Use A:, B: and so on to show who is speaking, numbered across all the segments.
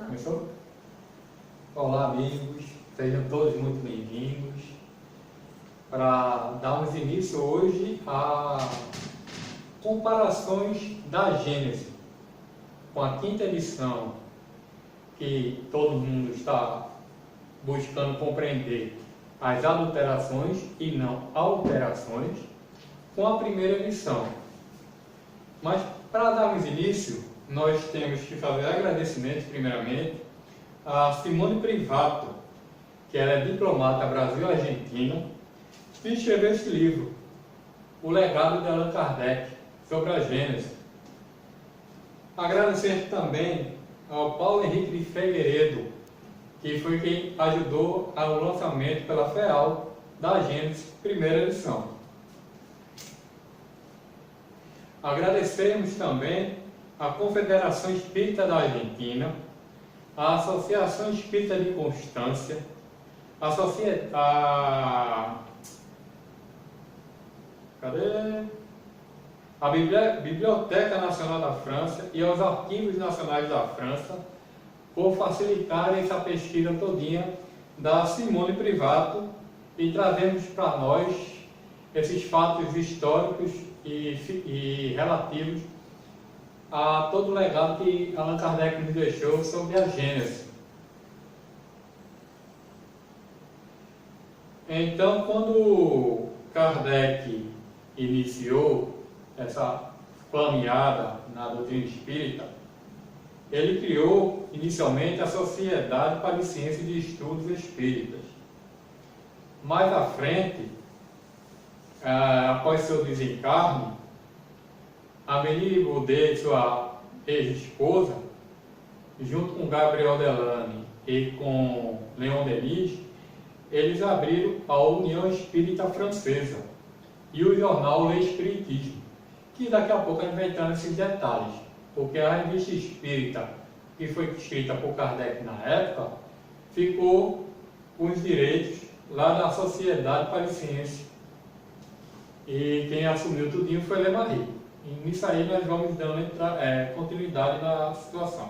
A: Começou? Olá, amigos, sejam todos muito bem-vindos para darmos início hoje a comparações da Gênese com a quinta edição, que todo mundo está buscando compreender as adulterações e não alterações, com a primeira edição. Mas para darmos início, nós temos que fazer agradecimento primeiramente a Simone Privato, que ela é diplomata Brasil-Argentina, e escreveu esse livro, O Legado de Allan Kardec, sobre a Gênese. Agradecer também ao Paulo Henrique de Figueiredo, que foi quem ajudou ao lançamento pela FEAL da Gênese, primeira edição. Agradecemos também a Confederação Espírita da Argentina, a Associação Espírita de Constância, a Biblioteca Nacional da França e aos Arquivos Nacionais da França por facilitar essa pesquisa todinha da Simone Privato e trazemos para nós esses fatos históricos e relativos a todo o legado que Allan Kardec nos deixou sobre a Gênese. Então, quando Kardec iniciou essa caminhada na doutrina espírita, ele criou inicialmente a Sociedade para a Ciência de Estudos Espíritas. Mais à frente, após seu desencarne, Amélie Baudet, sua ex-esposa, junto com Gabriel Delane e com Leon Denis, eles abriram a União Espírita Francesa e o jornal Le Espiritismo, que daqui a pouco a gente vai entrar nesses detalhes, porque a revista espírita, que foi escrita por Kardec na época, ficou com os direitos lá da Sociedade para a Ciência. E quem assumiu tudinho foi Lemarie. E nisso aí nós vamos dando continuidade na situação.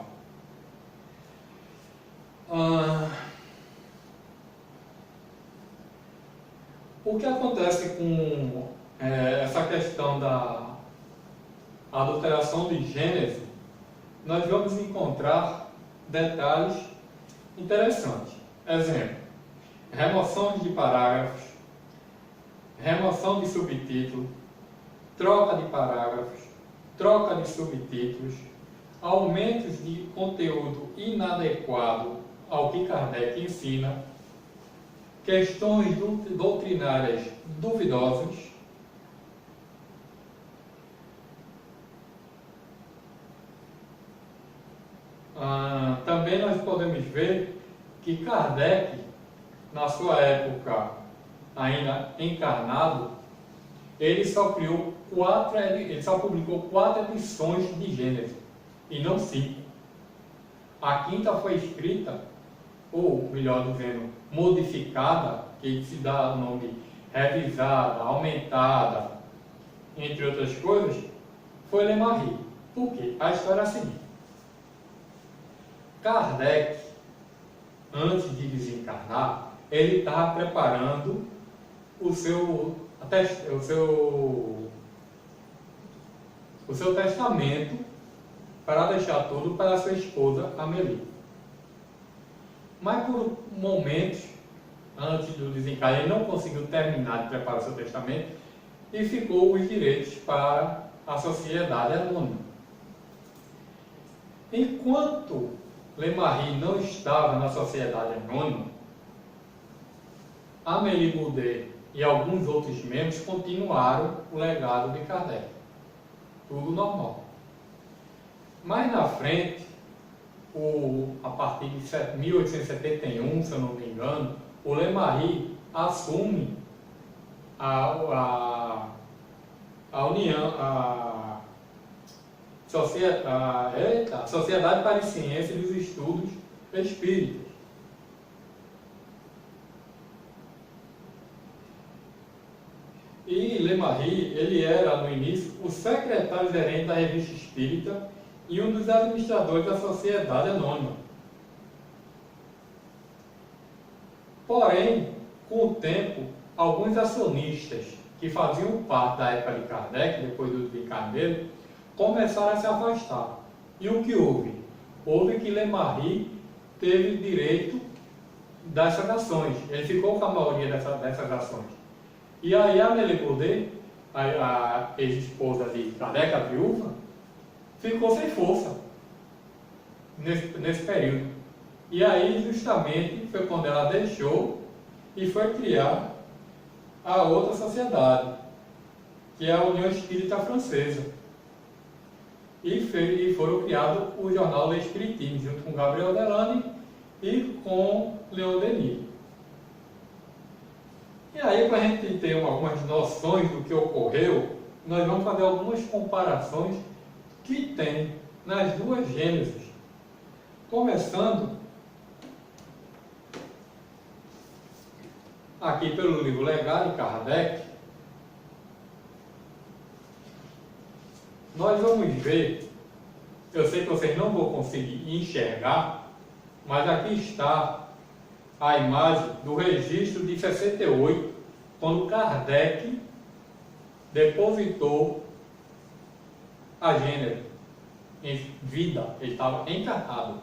A: O que acontece com essa questão da adulteração de Gênese, nós vamos encontrar detalhes interessantes. Exemplo, remoção de parágrafos, remoção de subtítulo, troca de parágrafos, troca de subtítulos, aumentos de conteúdo inadequado ao que Kardec ensina, questões doutrinárias duvidosas, também nós podemos ver que Kardec, na sua época ainda encarnado, ele só publicou 4 edições de Gênese, e não 5. A quinta foi escrita, ou melhor dizendo, modificada, que se dá o nome revisada, aumentada, entre outras coisas, foi Lemarie. Por quê? A história é a seguinte. Kardec, antes de desencarnar, ele estava preparando o seu testamento para deixar tudo para sua esposa Amélie. Mas por momentos, antes do desencarne, ele não conseguiu terminar de preparar seu testamento e ficou os direitos para a Sociedade Anônima. Enquanto Lemarie não estava na Sociedade Anônima, Amélie Baudet e alguns outros membros continuaram o legado de Kardec. Tudo normal. Mais na frente, a partir de 1871, se eu não me engano, o Lemarie assume a Sociedade para a Ciência dos Estudos Espíritas. E Lemarie, ele era, no início, o secretário-gerente da Revista Espírita e um dos administradores da Sociedade Anônima. Porém, com o tempo, alguns acionistas que faziam parte da época de Kardec, depois do desencarne dele, começaram a se afastar. E o que houve? Houve que Lemarie teve direito dessas ações. Ele ficou com a maioria dessas ações. E aí a Amélie Goudet, a ex-esposa de Kardec, a viúva, ficou sem força nesse período. E aí justamente foi quando ela deixou e foi criar a outra sociedade, que é a União Espírita Francesa. E foram criados o jornal L'Espiritisme, junto com Gabriel Delany e com Leon Denis. E aí, para a gente ter algumas noções do que ocorreu, nós vamos fazer algumas comparações que tem nas duas gêneses. Começando aqui pelo livro Legado de Kardec, nós vamos ver, eu sei que vocês não vão conseguir enxergar, mas aqui está a imagem do registro de 68, quando Kardec depositou a Gênese em vida, ele estava encarnado.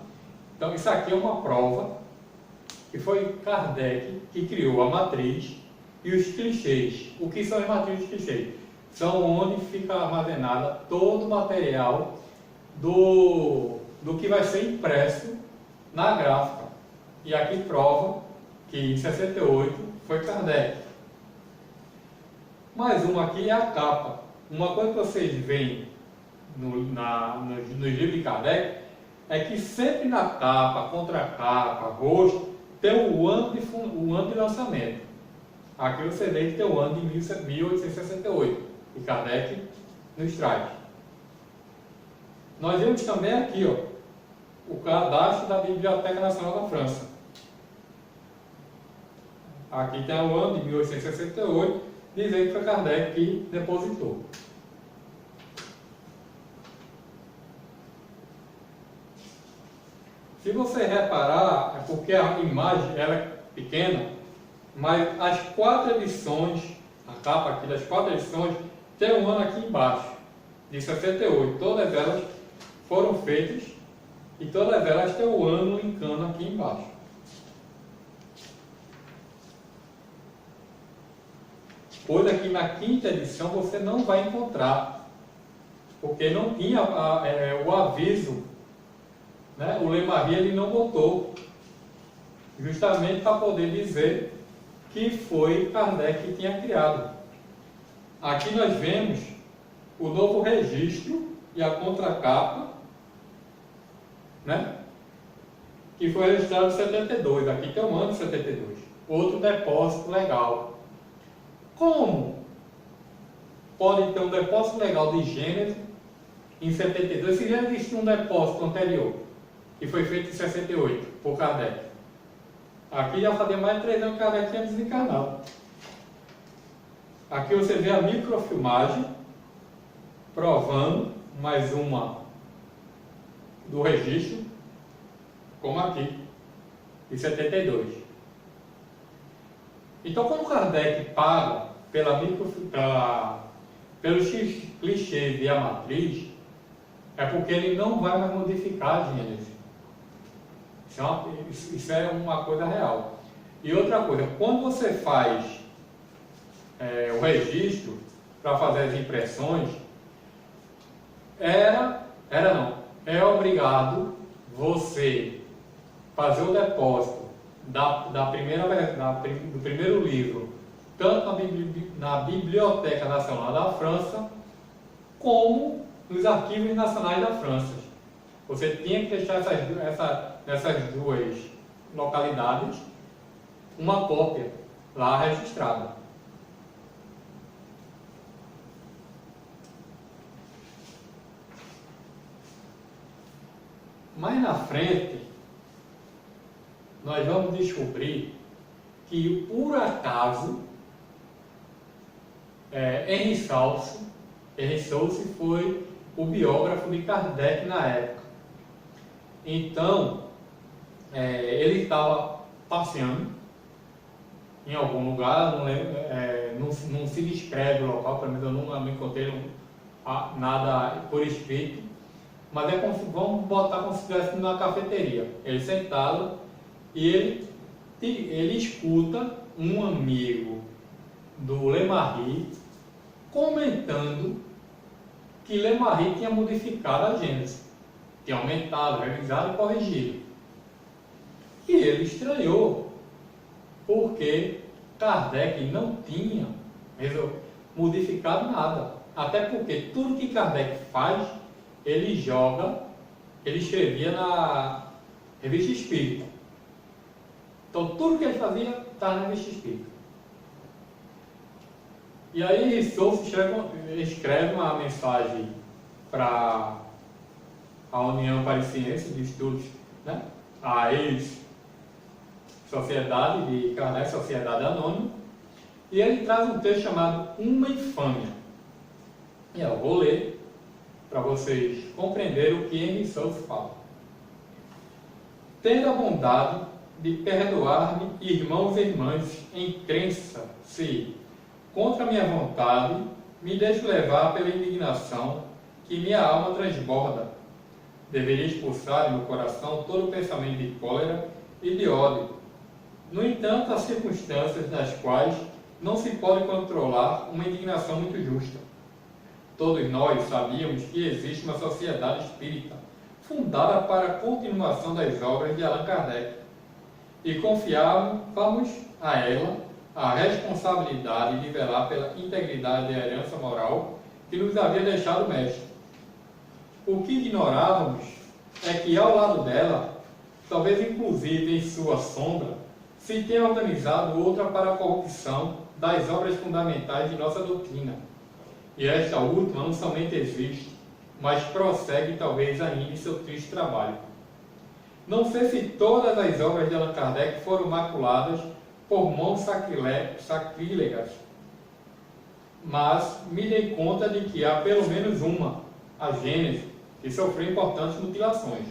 A: Então isso aqui é uma prova que foi Kardec que criou a matriz e os clichês. O que são as matrizes e clichês? São onde fica armazenada todo o material do que vai ser impresso na gráfica. E aqui prova que em 68 foi Kardec. Mais uma aqui é a capa. Uma coisa que vocês veem nos livros de Kardec é que sempre na capa, contracapa, rosto, tem o ano de lançamento. Aqui você vê que tem o ano de 1868, e Kardec nos traz. Nós vemos também aqui, ó, o cadastro da Biblioteca Nacional da França. Aqui tem o ano de 1868, dizendo que foi Kardec que depositou. Se você reparar, é porque a imagem ela é pequena, mas as 4 edições, a capa aqui das 4 edições, tem um ano aqui embaixo, de 68. Todas elas foram feitas e todas elas têm o ano em cano aqui embaixo. Coisa que na 5ª edição você não vai encontrar, porque não tinha o aviso, né? O Lemarie ele não botou, justamente para poder dizer que foi Kardec que tinha criado. Aqui nós vemos o novo registro e a contracapa, né? Que foi registrado em 72. Aqui tem o ano de 72. Outro depósito legal. Como pode ter um depósito legal de Gênese em 72 se já existia um depósito anterior, que foi feito em 68 por Kardec? Aqui já fazia mais de 3 anos que Kardec tinha desencarnado. Aqui você vê a microfilmagem provando mais uma do registro, como aqui, de 72. Então, quando Kardec paga pelos clichês e a matriz, é porque ele não vai mais modificar a Gênese. Isso é uma coisa real. E outra coisa, quando você faz o registro para fazer as impressões, é obrigado você fazer o depósito do primeiro livro, tanto na Biblioteca Nacional da França, como nos arquivos nacionais da França. Você tinha que deixar nessas duas localidades uma cópia lá registrada. Mais na frente, nós vamos descobrir que, por acaso, Henri Sauce foi o biógrafo de Kardec na época. Então, ele estava passeando em algum lugar, não, lembro, não se descreve o local, pelo menos eu não encontrei nada por escrito, mas vamos botar como se estivesse numa cafeteria. Ele sentado e ele escuta um amigo do Lemarri comentando que Lemarri tinha modificado a Gênesis, tinha aumentado, revisado e corrigido. E ele estranhou, porque Kardec não tinha modificado nada. Até porque tudo que Kardec faz, ele escrevia na Revista Espírita. Então tudo que ele fazia estava na Revista Espírita. E aí Rousseau escreve uma mensagem para a União Parisiense de Estudos, né? A ex-Sociedade de Kardec, Sociedade Anônima, e ele traz um texto chamado Uma Infâmia. E eu vou ler para vocês compreenderem o que Henri Souza fala. Tendo a bondade de perdoar-me, irmãos e irmãs, em crença, se, contra minha vontade, me deixo levar pela indignação que minha alma transborda. Deveria expulsar em meu coração todo o pensamento de cólera e de ódio. No entanto, há circunstâncias nas quais não se pode controlar uma indignação muito justa. Todos nós sabíamos que existe uma sociedade espírita fundada para a continuação das obras de Allan Kardec e confiávamos a ela a responsabilidade de velar pela integridade da herança moral que nos havia deixado o mestre. O que ignorávamos é que ao lado dela, talvez inclusive em sua sombra, se tenha organizado outra para a corrupção das obras fundamentais de nossa doutrina. E esta última não somente existe, mas prossegue talvez ainda em seu triste trabalho. Não sei se todas as obras de Allan Kardec foram maculadas por mãos sacrílegas, mas me dei conta de que há pelo menos uma, a Gênesis, que sofreu importantes mutilações.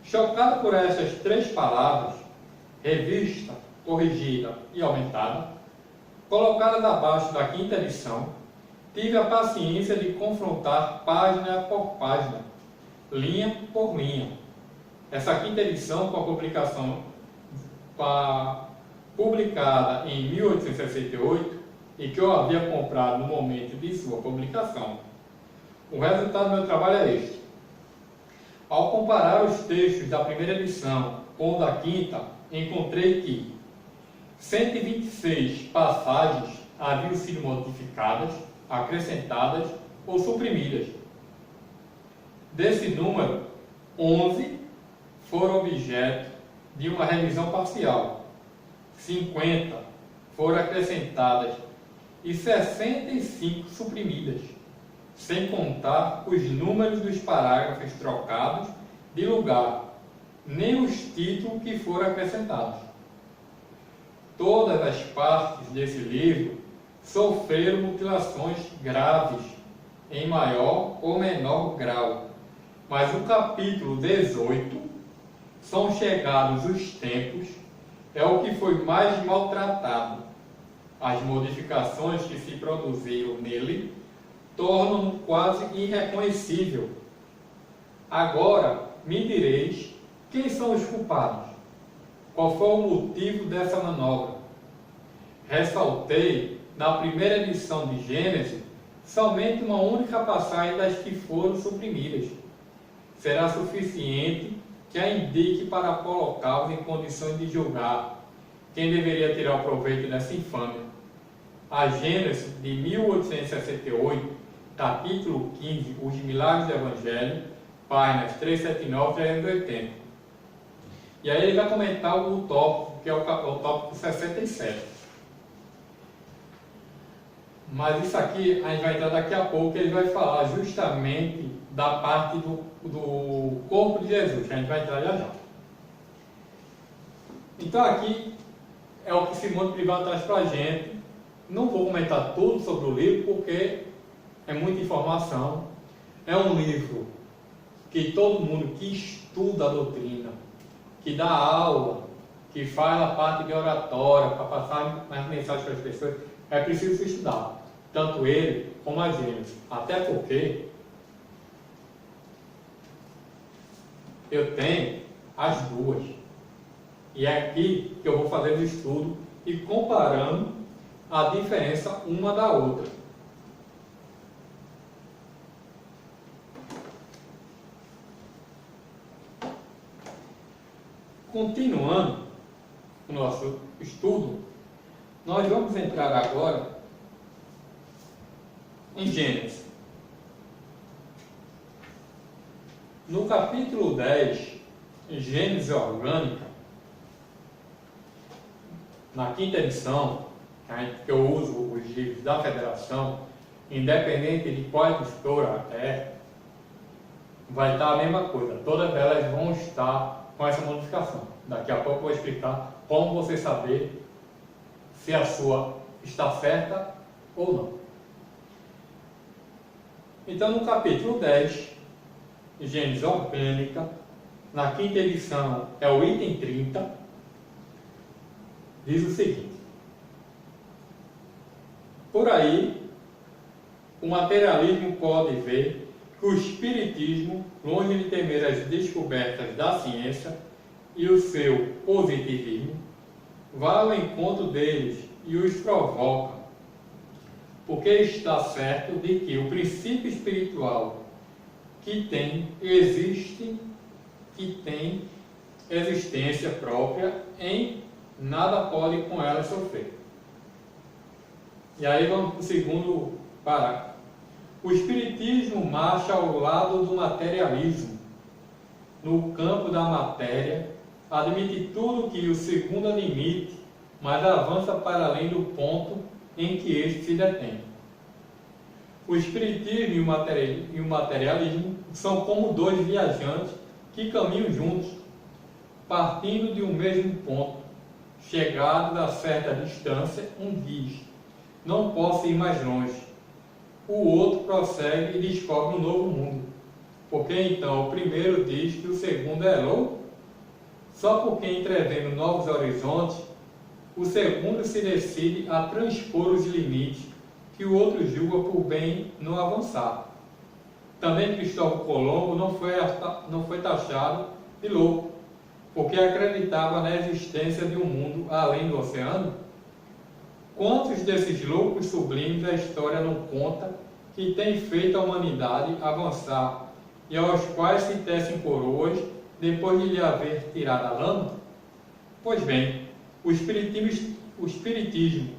A: Chocado por essas três palavras, revista, corrigida e aumentada, colocadas abaixo da quinta edição, tive a paciência de confrontar página por página, linha por linha. Essa quinta edição, com a publicação publicada em 1868 e que eu havia comprado no momento de sua publicação. O resultado do meu trabalho é este. Ao comparar os textos da primeira edição com o da quinta, encontrei que 126 passagens haviam sido modificadas, acrescentadas ou suprimidas. Desse número, 11 foram objeto de uma revisão parcial, 50 foram acrescentadas e 65 suprimidas, sem contar os números dos parágrafos trocados de lugar, nem os títulos que foram acrescentados. Todas as partes desse livro sofreram mutilações graves, em maior ou menor grau, mas o capítulo 18, São Chegados os Tempos, é o que foi mais maltratado. As modificações que se produziram nele tornam-no quase irreconhecível. Agora me direis quem são os culpados? Qual foi o motivo dessa manobra? Ressaltei na primeira edição de Gênesis somente uma única passagem das que foram suprimidas. Será suficiente que a indique para colocá-los em condições de julgar quem deveria tirar o proveito dessa infâmia. A Gênesis de 1868, capítulo 15, Os Milagres do Evangelho, páginas 379 e 380. E aí ele vai comentar o tópico, que é o tópico 67. Mas isso aqui a gente vai entrar daqui a pouco, ele vai falar justamente da parte do corpo de Jesus, que a gente vai entrar já já. Então aqui é o que Simone Privat traz para a gente. Não vou comentar tudo sobre o livro, porque é muita informação. É um livro que todo mundo que estuda a doutrina, que dá aula que faz a parte de oratória, para passar as mensagens para as pessoas, é preciso estudar, tanto ele como a Gênesis. Até porque eu tenho as duas. E é aqui que eu vou fazer o estudo e comparando a diferença uma da outra. Continuando o nosso estudo, nós vamos entrar agora em Gênesis. No capítulo 10, Gênesis Orgânica, na quinta edição, que eu uso os livros da Federação, independente de qual editora vai estar a mesma coisa. Todas elas vão estar com essa modificação. Daqui a pouco eu vou explicar como você saber se a sua está certa ou não. Então, no capítulo 10, Gênesis Orgânica, na quinta edição, é o item 30, diz o seguinte: por aí, o materialismo pode ver que o espiritismo, longe de temer as descobertas da ciência e o seu positivismo, vai ao encontro deles e os provoca, porque está certo de que o princípio espiritual que tem existência própria, em nada pode com ela sofrer. E aí vamos para o segundo parágrafo. O espiritismo marcha ao lado do materialismo. No campo da matéria, admite tudo que o segundo admite, mas avança para além do ponto em que este se detém. O espiritismo e o materialismo são como dois viajantes que caminham juntos, partindo de um mesmo ponto. Chegados a certa distância, um diz: não posso ir mais longe. O outro prossegue e descobre um novo mundo. Porque então o primeiro diz que o segundo é louco? Só porque entrevendo novos horizontes, o segundo se decide a transpor os limites que o outro julga por bem não avançar. Também Cristóvão Colombo não foi taxado de louco, porque acreditava na existência de um mundo além do oceano. Quantos desses loucos sublimes a história não conta que tem feito a humanidade avançar e aos quais se tecem coroas depois de lhe haver tirado a lama? Pois bem, o espiritismo,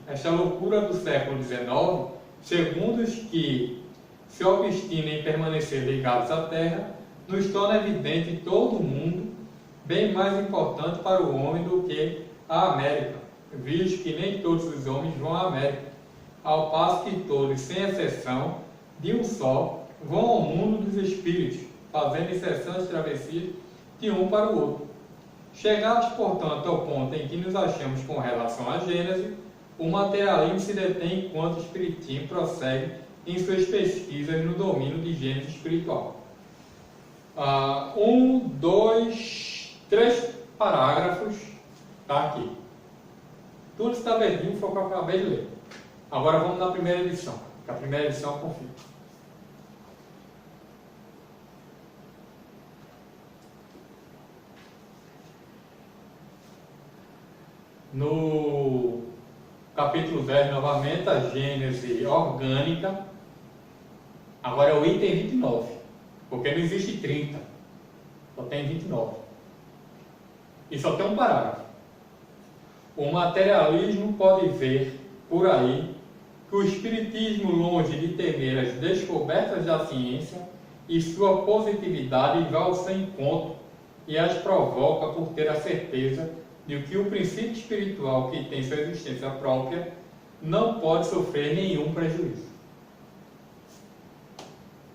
A: esta loucura do século XIX, segundo os que se obstinam em permanecer ligados à Terra, nos torna evidente todo o mundo bem mais importante para o homem do que a América, visto que nem todos os homens vão à América, ao passo que todos, sem exceção, de um só, vão ao mundo dos espíritos, fazendo incessantes travessias de um para o outro. Chegados, portanto, ao ponto em que nos achamos com relação à Gênese, o materialismo se detém enquanto o espiritismo prossegue em suas pesquisas no domínio de Gênese espiritual. 1, 2, 3 parágrafos, está aqui. Tudo está verdinho, foi o que eu acabei de ler. Agora vamos na primeira edição, que a primeira edição eu confio. No capítulo 10, novamente, a Gênese orgânica, agora é o item 29, porque não existe 30, só tem 29. E só tem um parágrafo. O materialismo pode ver por aí que o espiritismo, longe de temer as descobertas da ciência e sua positividade, vai ao seu encontro e as provoca por ter a certeza de que o princípio espiritual que tem sua existência própria não pode sofrer nenhum prejuízo.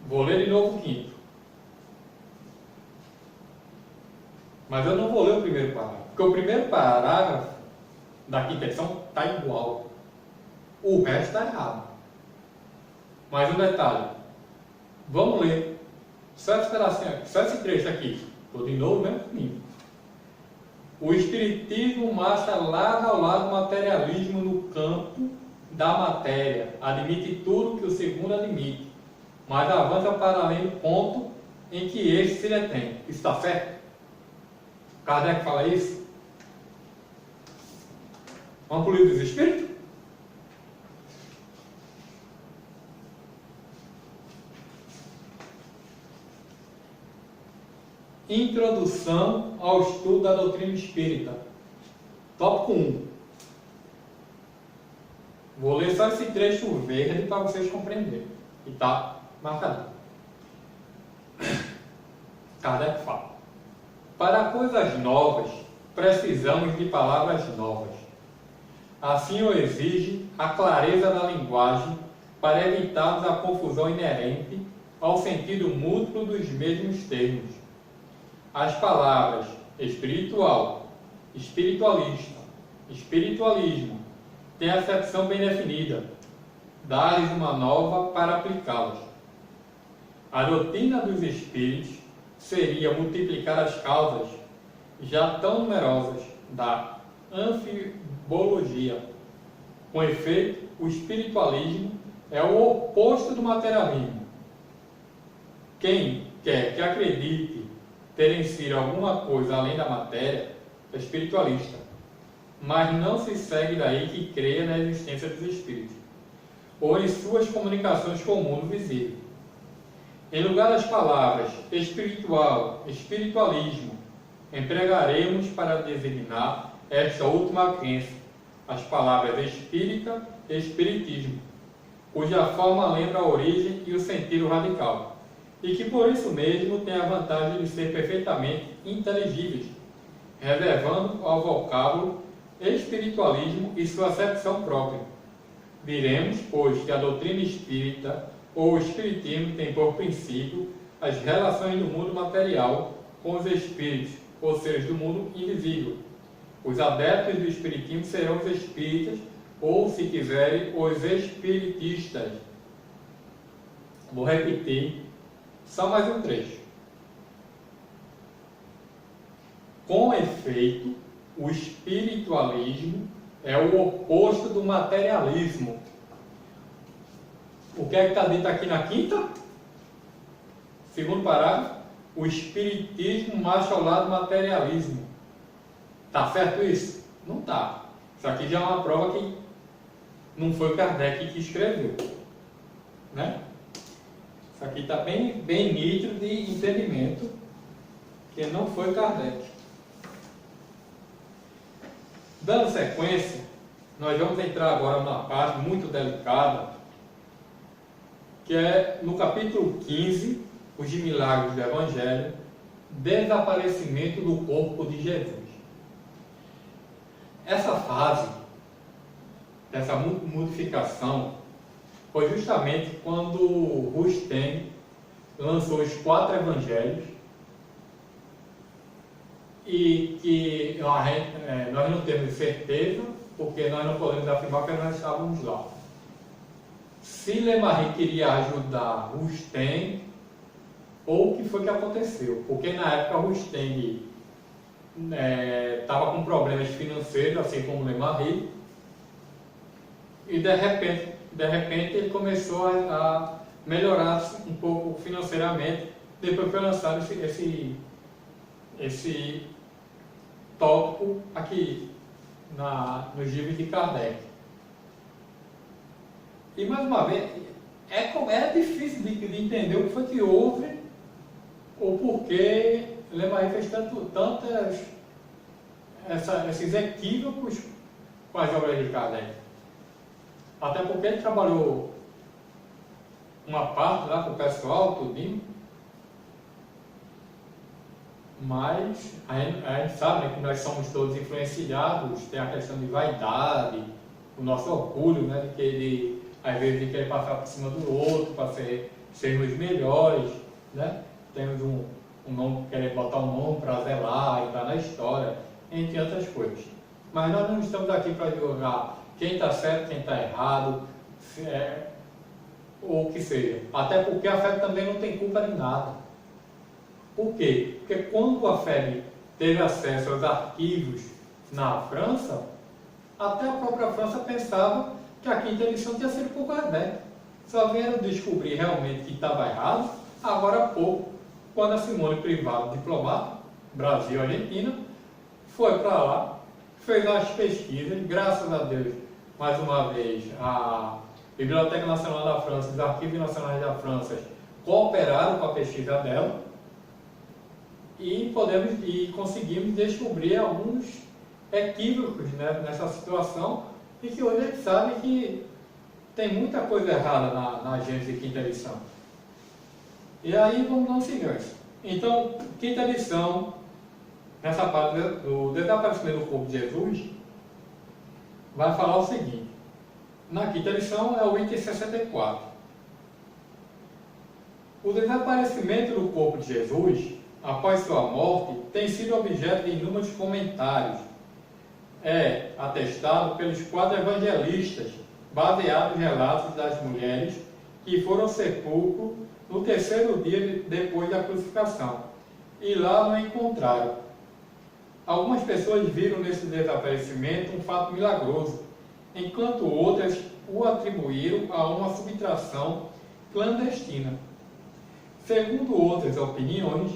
A: Vou ler de novo o quinto. Mas eu não vou ler o primeiro parágrafo, porque o primeiro parágrafo da quinta edição está igual. O resto está errado. Mas um detalhe. Vamos ler. Só esse trecho aqui. Estou de novo, né? O espiritismo marcha lado ao lado do materialismo no campo da matéria, admite tudo que o segundo admite, mas avança para além do ponto em que este se detém. Isso está certo? Kardec fala isso? Vamos para o Livro dos Espíritos? Introdução ao estudo da doutrina espírita. Tópico 1. Vou ler só esse trecho verde para vocês compreenderem. E está marcado. Kardec fala: para coisas novas, precisamos de palavras novas. Assim o exige a clareza da linguagem para evitarmos a confusão inerente ao sentido mútuo dos mesmos termos. As palavras espiritual, espiritualista, espiritualismo têm acepção bem definida. Dá-lhes uma nova para aplicá-las. A doutrina dos espíritos seria multiplicar as causas já tão numerosas da anfibologia. Com efeito, o espiritualismo é o oposto do materialismo. Quem quer que acredite ter em si alguma coisa além da matéria é espiritualista, mas não se segue daí que creia na existência dos espíritos ou em suas comunicações com o mundo visível. Em lugar das palavras espiritual, espiritualismo, empregaremos para designar esta última crença as palavras espírita e espiritismo, cuja forma lembra a origem e o sentido radical, e que por isso mesmo tem a vantagem de ser perfeitamente inteligíveis, reservando ao vocábulo espiritualismo e sua acepção própria. Diremos, pois, que a doutrina espírita ou o espiritismo tem por princípio as relações do mundo material com os espíritos, ou seres do mundo invisível. Os adeptos do espiritismo serão os espíritas, ou, se quiserem, os espiritistas. Vou repetir só mais um trecho. Com efeito, o espiritualismo é o oposto do materialismo. O que é que está dito aqui na quinta? Segundo parágrafo, o espiritismo marcha ao lado do materialismo. Está certo isso? Não está. Isso aqui já é uma prova que não foi Kardec que escreveu, né? Isso aqui está bem nítido de entendimento que não foi Kardec. Dando sequência, nós vamos entrar agora numa parte muito delicada, que é no capítulo 15, os milagres do Evangelho, desaparecimento do corpo de Jesus. Essa fase, essa modificação, foi justamente quando Rustem lançou os 4 evangelhos, e que nós não temos certeza, porque nós não podemos afirmar que nós estávamos lá. Se Lemarie queria ajudar Rustem, ou o que foi que aconteceu, porque na época Rustem estava com problemas financeiros, assim como Lemarie, e de repente ele começou a melhorar um pouco financeiramente. Depois foi lançado esse tópico aqui nos livros de Kardec. E mais uma vez, é difícil de entender o que foi que houve, ou porquê Lemarie fez esses equívocos com as obras de Kardec. Até porque ele trabalhou uma parte lá com o pessoal, tudinho. Mas a gente sabe, né, que nós somos todos influenciados, tem a questão de vaidade, o nosso orgulho, né, às vezes de querer passar por cima do outro para sermos melhores, né? Temos um nome, querer botar um nome para zelar, entrar na história, entre outras coisas. Mas nós não estamos aqui para julgar quem está certo, quem está errado, ou o que seja. Até porque a fé também não tem culpa de nada. Por quê? Porque quando a fé teve acesso aos arquivos na França, até a própria França pensava que a quinta edição tinha sido por Kardec. Só vieram descobrir realmente que estava errado agora há pouco, quando a Simone Privado, diplomata, Brasil e Argentina, foi para lá, fez as pesquisas, graças a Deus, mais uma vez, a Biblioteca Nacional da França, os Arquivos Nacionais da França cooperaram com a pesquisa dela e conseguimos descobrir alguns equívocos, né, nessa situação, e que hoje a gente sabe que tem muita coisa errada na Gênesis de quinta edição. E aí vamos dar um seguinte. Então, quinta edição, nessa parte do desaparecimento do corpo de Jesus, vai falar o seguinte. Na quinta edição é o item 64. O desaparecimento do corpo de Jesus, após sua morte, tem sido objeto de inúmeros comentários. É atestado pelos 4 evangelistas, baseados em relatos das mulheres que foram ao sepulcro no 3º dia depois da crucificação, e lá não encontraram. Algumas pessoas viram nesse desaparecimento um fato milagroso, enquanto outras o atribuíram a uma subtração clandestina. Segundo outras opiniões,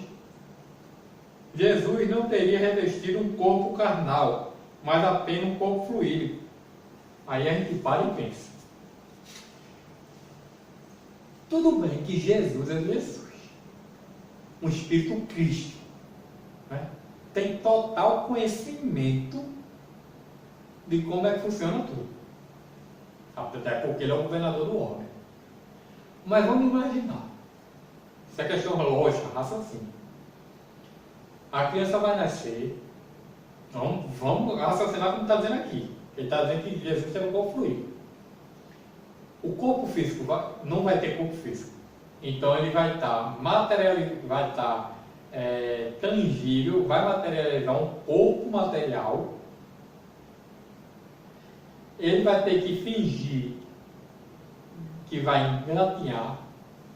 A: Jesus não teria revestido um corpo carnal, mas apenas um corpo fluídico. Aí a gente para e pensa. Tudo bem que Jesus é Jesus, um Espírito Cristo, né? Tem total conhecimento de como é que funciona tudo. Até porque ele é o governador do homem. Mas vamos imaginar. Isso é questão lógica, raciocínio. A criança vai nascer. Vamos raciocinar como está dizendo aqui. Ele está dizendo que Jesus tem um corpo fluido. O corpo físico não vai ter corpo físico. Então ele vai estar tangível, vai materializar um corpo material. Ele vai ter que fingir que vai engatinhar.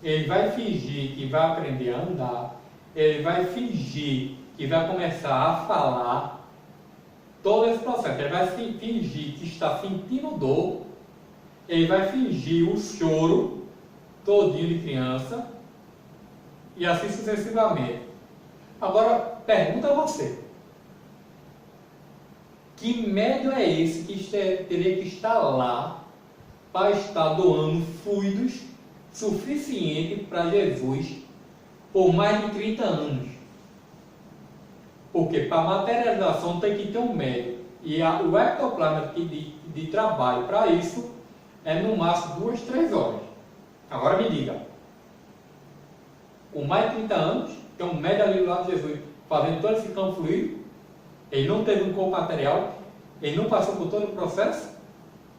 A: Ele vai fingir que vai aprender a andar. Ele vai fingir que vai começar a falar. Todo esse processo. Ele vai fingir que está sentindo dor. Ele vai fingir o choro todinho de criança. E assim sucessivamente. Agora, pergunta a você. Que médium é esse que teria que estar lá para estar doando fluidos suficiente para Jesus por mais de 30 anos? Porque para a materialização tem que ter um médium. E o ectoplasma de trabalho para isso é no máximo 2, 3 horas. Agora me diga. Com mais de 30 anos, tem um médium ali do lado de Jesus fazendo todo esse campo fluido. Ele não teve um corpo material. Ele não passou por todo o processo?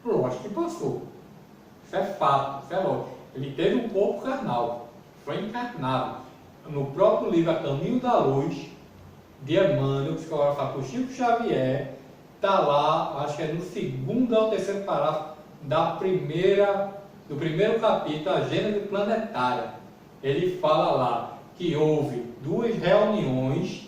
A: Lógico que passou. Isso é fato, isso é lógico. Ele teve um corpo carnal. Foi encarnado. No próprio livro A Caminho da Luz, de Emmanuel, psicografado por Chico Xavier, está lá, acho que é no 2º ao 3º parágrafo do primeiro capítulo, a Gênese Planetária. Ele fala lá que houve 2 reuniões.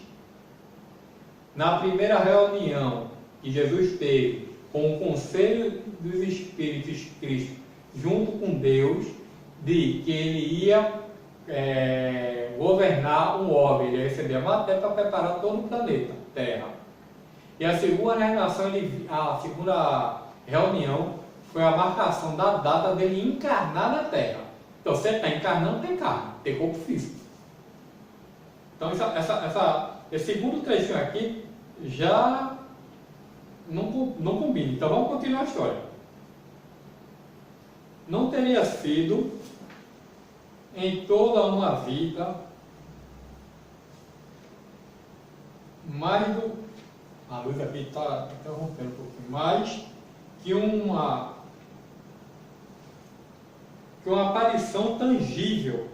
A: Na primeira reunião que Jesus teve com o Conselho dos Espíritos Cristo, junto com Deus, de que ele ia governar um orbe, ele ia receber a matéria para preparar todo o planeta Terra. E a segunda reunião foi a marcação da data dele encarnar na Terra. Então, se ele está encarnando, tem carne, tem corpo físico. Então, esse segundo trechinho aqui já não combina. Então, vamos continuar a história. Não teria sido em toda uma vida mais do... A luz aqui está interrompendo um pouquinho. Mais que uma aparição tangível,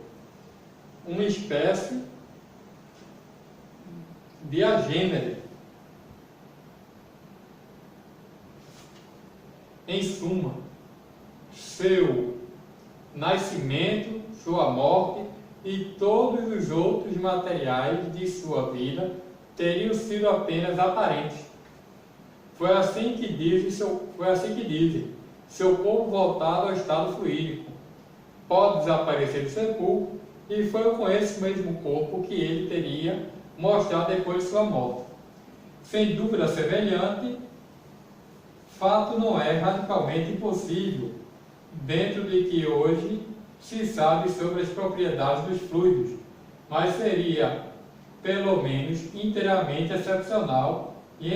A: uma espécie de agênere. Em suma, seu nascimento, sua morte e todos os outros materiais de sua vida teriam sido apenas aparentes. Foi assim que dizem, seu corpo voltado ao estado fluídico pode desaparecer do sepulcro, e foi com esse mesmo corpo que ele teria mostrado depois de sua morte. Sem dúvida semelhante, fato não é radicalmente impossível, dentro de que hoje se sabe sobre as propriedades dos fluidos, mas seria, pelo menos, inteiramente excepcional e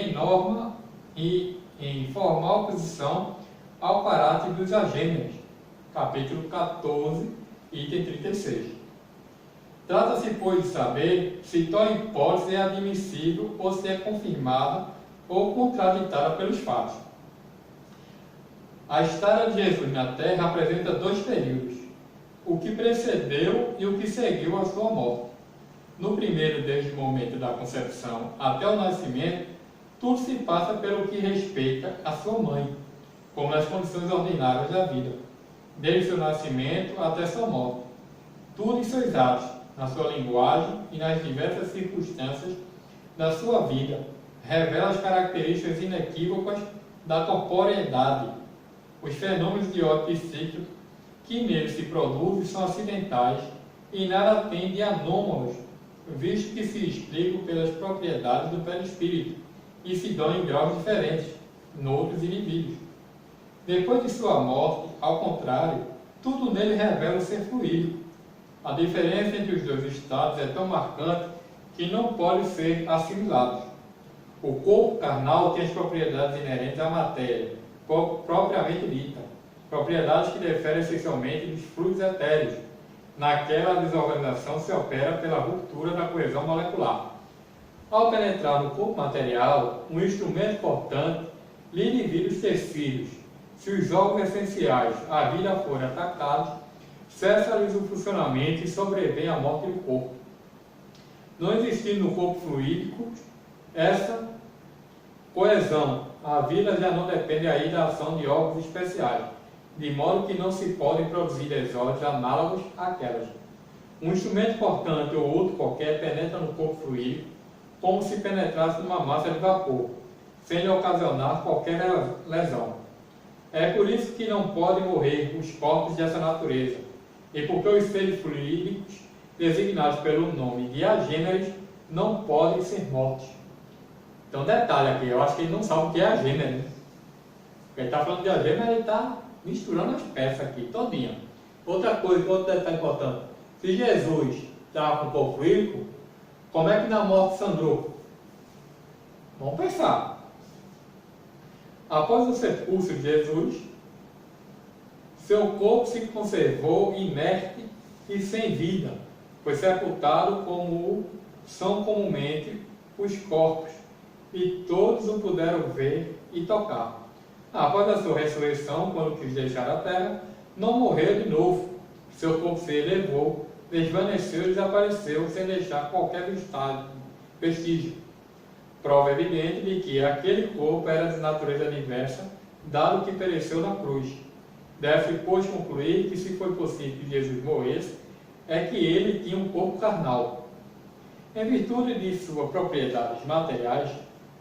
A: em formal oposição ao caráter dos agêneres. Capítulo 14, item 36. Trata-se, pois, de saber se tal hipótese é admissível ou se é confirmada ou contraditada pelos fatos. A história de Jesus na Terra apresenta dois períodos, o que precedeu e o que seguiu a sua morte. No primeiro, desde o momento da concepção até o nascimento, tudo se passa pelo que respeita a sua mãe, como nas condições ordinárias da vida, desde seu nascimento até sua morte. Tudo em seus atos, na sua linguagem e nas diversas circunstâncias da sua vida, revela as características inequívocas da corporeidade. Os fenômenos de ordem psíquica que nele se produzem são acidentais e nada têm de anômalos, visto que se explicam pelas propriedades do perispírito e se dão em graus diferentes, noutros indivíduos. Depois de sua morte, ao contrário, tudo nele revela ser fluídico. A diferença entre os dois estados é tão marcante que não podem ser assimilados. O corpo carnal tem as propriedades inerentes à matéria, propriamente dita, propriedades que diferem essencialmente dos fluidos etéreos. Naquela desorganização se opera pela ruptura da coesão molecular. Ao penetrar no corpo material, um instrumento portante lhe divide os tecidos. Se os órgãos essenciais à vida forem atacados, cessa-lhes o funcionamento e sobrevém a morte do corpo. Não existindo no corpo fluídico essa coesão, a vida já não depende aí da ação de órgãos especiais, de modo que não se podem produzir desordens análogos àquelas. Um instrumento portante ou outro qualquer penetra no corpo fluídico como se penetrasse numa massa de vapor, sem lhe ocasionar qualquer lesão. É por isso que não podem morrer os corpos dessa natureza, e porque os seres fluídicos, designados pelo nome de agêneres, não podem ser mortos. Então, detalhe aqui, eu acho que ele não sabe o que é agênere, né? Porque ele está falando de agênere, ele está misturando as peças aqui, todinha. Outra coisa, outro detalhe importante, se Jesus estava com o corpo fluídico, como é que na morte sangrou? Vamos pensar. Após o sepulcro de Jesus, seu corpo se conservou inerte e sem vida. Foi sepultado como são comumente os corpos, e todos o puderam ver e tocar. Após a sua ressurreição, quando quis deixar a terra, não morreu de novo. Seu corpo se elevou, desvaneceu e desapareceu, sem deixar qualquer vestígio. Prova evidente de que aquele corpo era de natureza diversa, dado que pereceu na cruz. Deve-se, pois, concluir que, se foi possível que Jesus morresse, é que ele tinha um corpo carnal. Em virtude de suas propriedades materiais,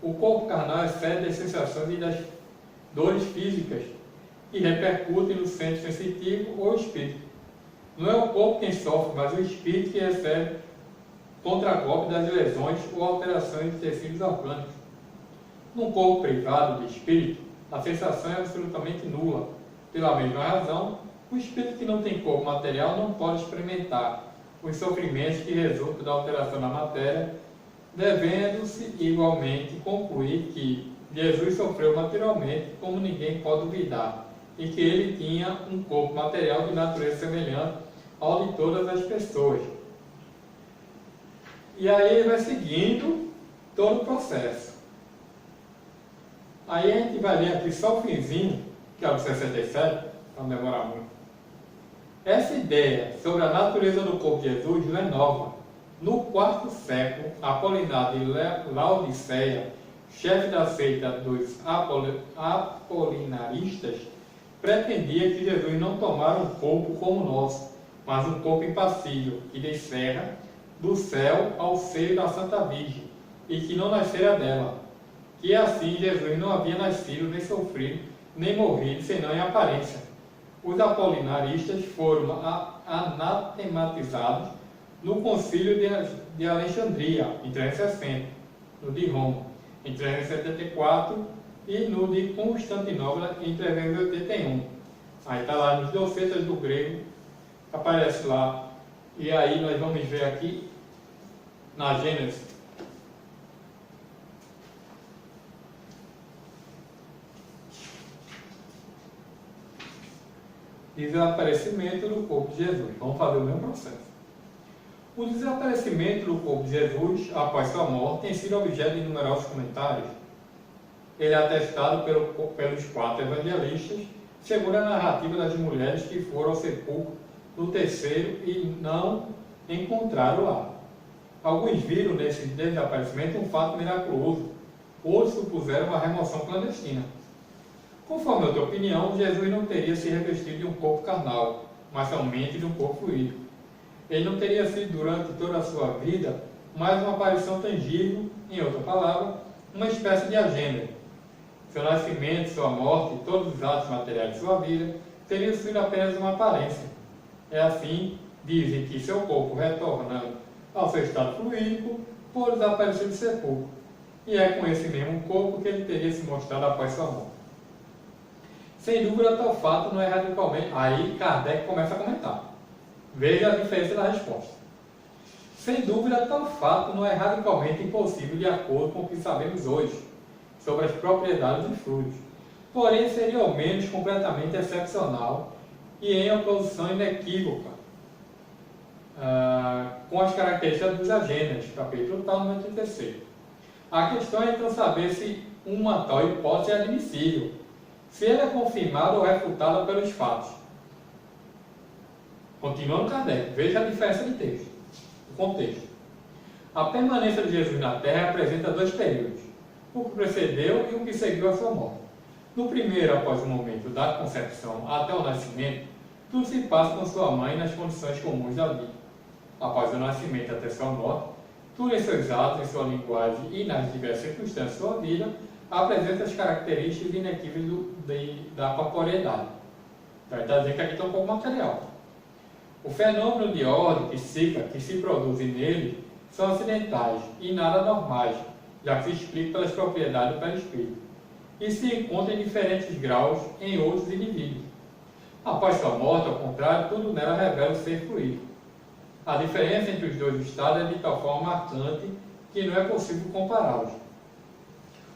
A: o corpo carnal excede as sensações e das dores físicas que repercutem no centro sensitivo ou espírito. Não é o corpo quem sofre, mas o espírito que recebe contragolpe das lesões ou alterações de tecidos orgânicos. Num corpo privado de espírito, a sensação é absolutamente nula. Pela mesma razão, o espírito que não tem corpo material não pode experimentar os sofrimentos que resultam da alteração da matéria, devendo-se igualmente concluir que Jesus sofreu materialmente, como ninguém pode duvidar, e que ele tinha um corpo material de natureza semelhante ao de todas as pessoas. E aí ele vai seguindo todo o processo. Aí a gente vai ler aqui só o finzinho, que é o 67, para não demorar muito. Essa ideia sobre a natureza do corpo de Jesus não é nova. No quarto século, Apolinário de Laodiceia, chefe da seita dos apolinaristas, pretendia que Jesus não tomara um corpo como o nosso, mas um corpo impassível, que descerra do céu ao seio da Santa Virgem, e que não nascera dela, que assim Jesus não havia nascido, nem sofrido, nem morrido, senão em aparência. Os apolinaristas foram anatematizados no Concílio de Alexandria, em 360, no de Roma, em 374, e no de Constantinopla, em 381. Aí está lá nos docetas do grego, aparece lá. E aí nós vamos ver aqui, na Gênesis, desaparecimento do corpo de Jesus. Vamos fazer o mesmo processo. O desaparecimento do corpo de Jesus após sua morte tem sido objeto de numerosos comentários. Ele é atestado pelos 4 evangelistas, segundo a narrativa das mulheres que foram ao sepulcro no terceiro e não encontraram lá. Alguns viram nesse desaparecimento um fato miraculoso, outros supuseram uma remoção clandestina. Conforme a outra opinião, Jesus não teria se revestido de um corpo carnal, mas somente de um corpo fluídico. Ele não teria sido, durante toda a sua vida, mais uma aparição tangível, em outra palavra, uma espécie de agenda. Seu nascimento, sua morte e todos os atos materiais de sua vida teriam sido apenas uma aparência. É assim, dizem que seu corpo, retornando ao seu estado fluídico, pôde desaparecer do sepulcro. E é com esse mesmo corpo que ele teria se mostrado após sua morte. Sem dúvida, tal fato não é radicalmente... Aí Kardec começa a comentar. Veja a diferença da resposta. Sem dúvida, tal fato não é radicalmente impossível de acordo com o que sabemos hoje sobre as propriedades dos fluidos. Porém, seria ao menos completamente excepcional e em oposição inequívoca com as características dos agêneres, capítulo tal, número 36. A questão é então saber se uma tal hipótese é admissível, se ela é confirmada ou refutada pelos fatos. Continuando Kardec, veja a diferença de texto, o contexto. A permanência de Jesus na Terra apresenta 2 períodos, o que precedeu e o que seguiu a sua morte. No primeiro, após o momento da concepção até o nascimento, tudo se passa com sua mãe nas condições comuns da vida. Após o nascimento até sua morte, tudo em seus atos, em sua linguagem e nas diversas circunstâncias de sua vida, apresenta as características inequívocas da corporeidade. Então, ele está dizendo que aqui está um pouco material. O fenômeno de ordem psíquica que se produzem nele são acidentais e nada normais, já que se explica pelas propriedades do perispírito, e se encontra em diferentes graus em outros indivíduos. Após sua morte, ao contrário, tudo nela revela o ser fluídico. A diferença entre os dois estados é de tal forma marcante que não é possível compará-los.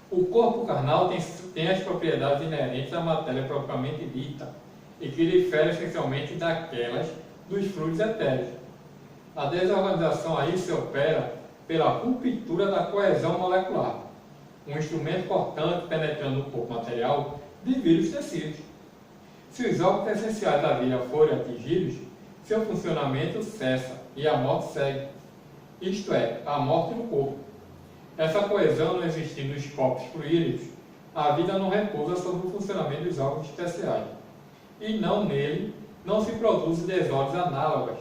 A: O corpo carnal tem as propriedades inerentes à matéria propriamente dita e que diferem essencialmente daquelas dos fluidos etéreos. A desorganização aí se opera pela ruptura da coesão molecular. Um instrumento cortante penetrando no corpo material divide os tecidos. Se os órgãos essenciais da vida forem atingidos, seu funcionamento cessa e a morte segue. Isto é, a morte do corpo. Essa coesão não existindo nos corpos fluídicos, a vida não repousa sobre o funcionamento dos órgãos especiais. E nele não se produzem desordens análogas.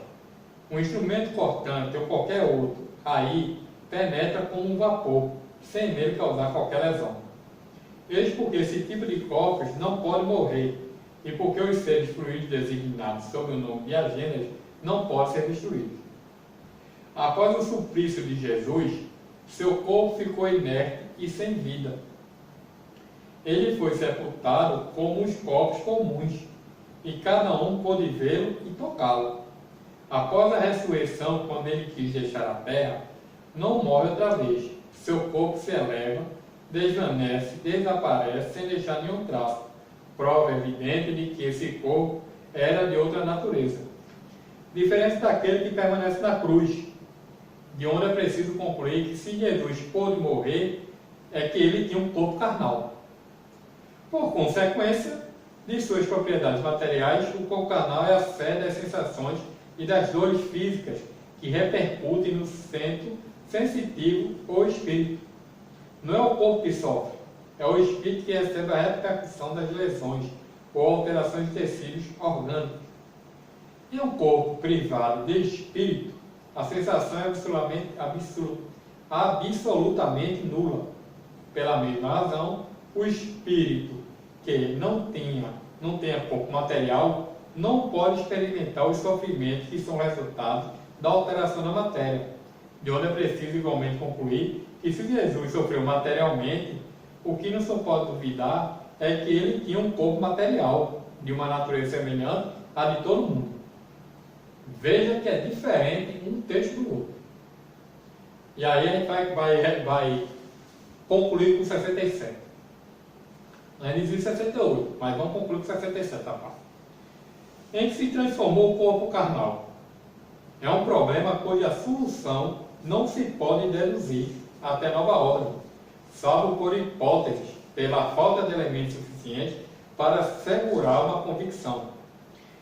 A: Um instrumento cortante ou qualquer outro, aí, penetra como um vapor, sem nele causar qualquer lesão. Eis porque esse tipo de corpos não pode morrer, e porque os seres fluídicos designados sob o nome de agêneres não podem ser destruídos. Após o suplício de Jesus, seu corpo ficou inerte e sem vida. Ele foi sepultado como os corpos comuns, e cada um pôde vê-lo e tocá-lo. Após a ressurreição, quando ele quis deixar a terra, não morre outra vez. Seu corpo se eleva, desvanece, desaparece sem deixar nenhum traço. Prova evidente de que esse corpo era de outra natureza. Diferente daquele que permanece na cruz, de onde é preciso concluir que se Jesus pôde morrer, é que ele tinha um corpo carnal. Por consequência de suas propriedades materiais, o corpo carnal é a sede das sensações e das dores físicas que repercutem no centro sensitivo ou espírito. Não é o corpo que sofre, é o espírito que recebe a repercussão das lesões ou alterações de tecidos orgânicos. Em um corpo privado de espírito, a sensação é absolutamente nula. Pela mesma razão, o espírito que não tenha corpo material não pode experimentar os sofrimentos que são resultados da alteração na matéria. De onde é preciso igualmente concluir que se Jesus sofreu materialmente, o que não se pode duvidar é que ele tinha um corpo material, de uma natureza semelhante à de todo mundo. Veja que é diferente um texto do outro. E aí a gente vai concluir com 67. Ainda existe 68, mas vamos concluir com 67, tá? Em que se transformou o corpo carnal. É um problema cuja solução não se pode deduzir até nova ordem, salvo por hipóteses, pela falta de elementos suficientes para assegurar uma convicção.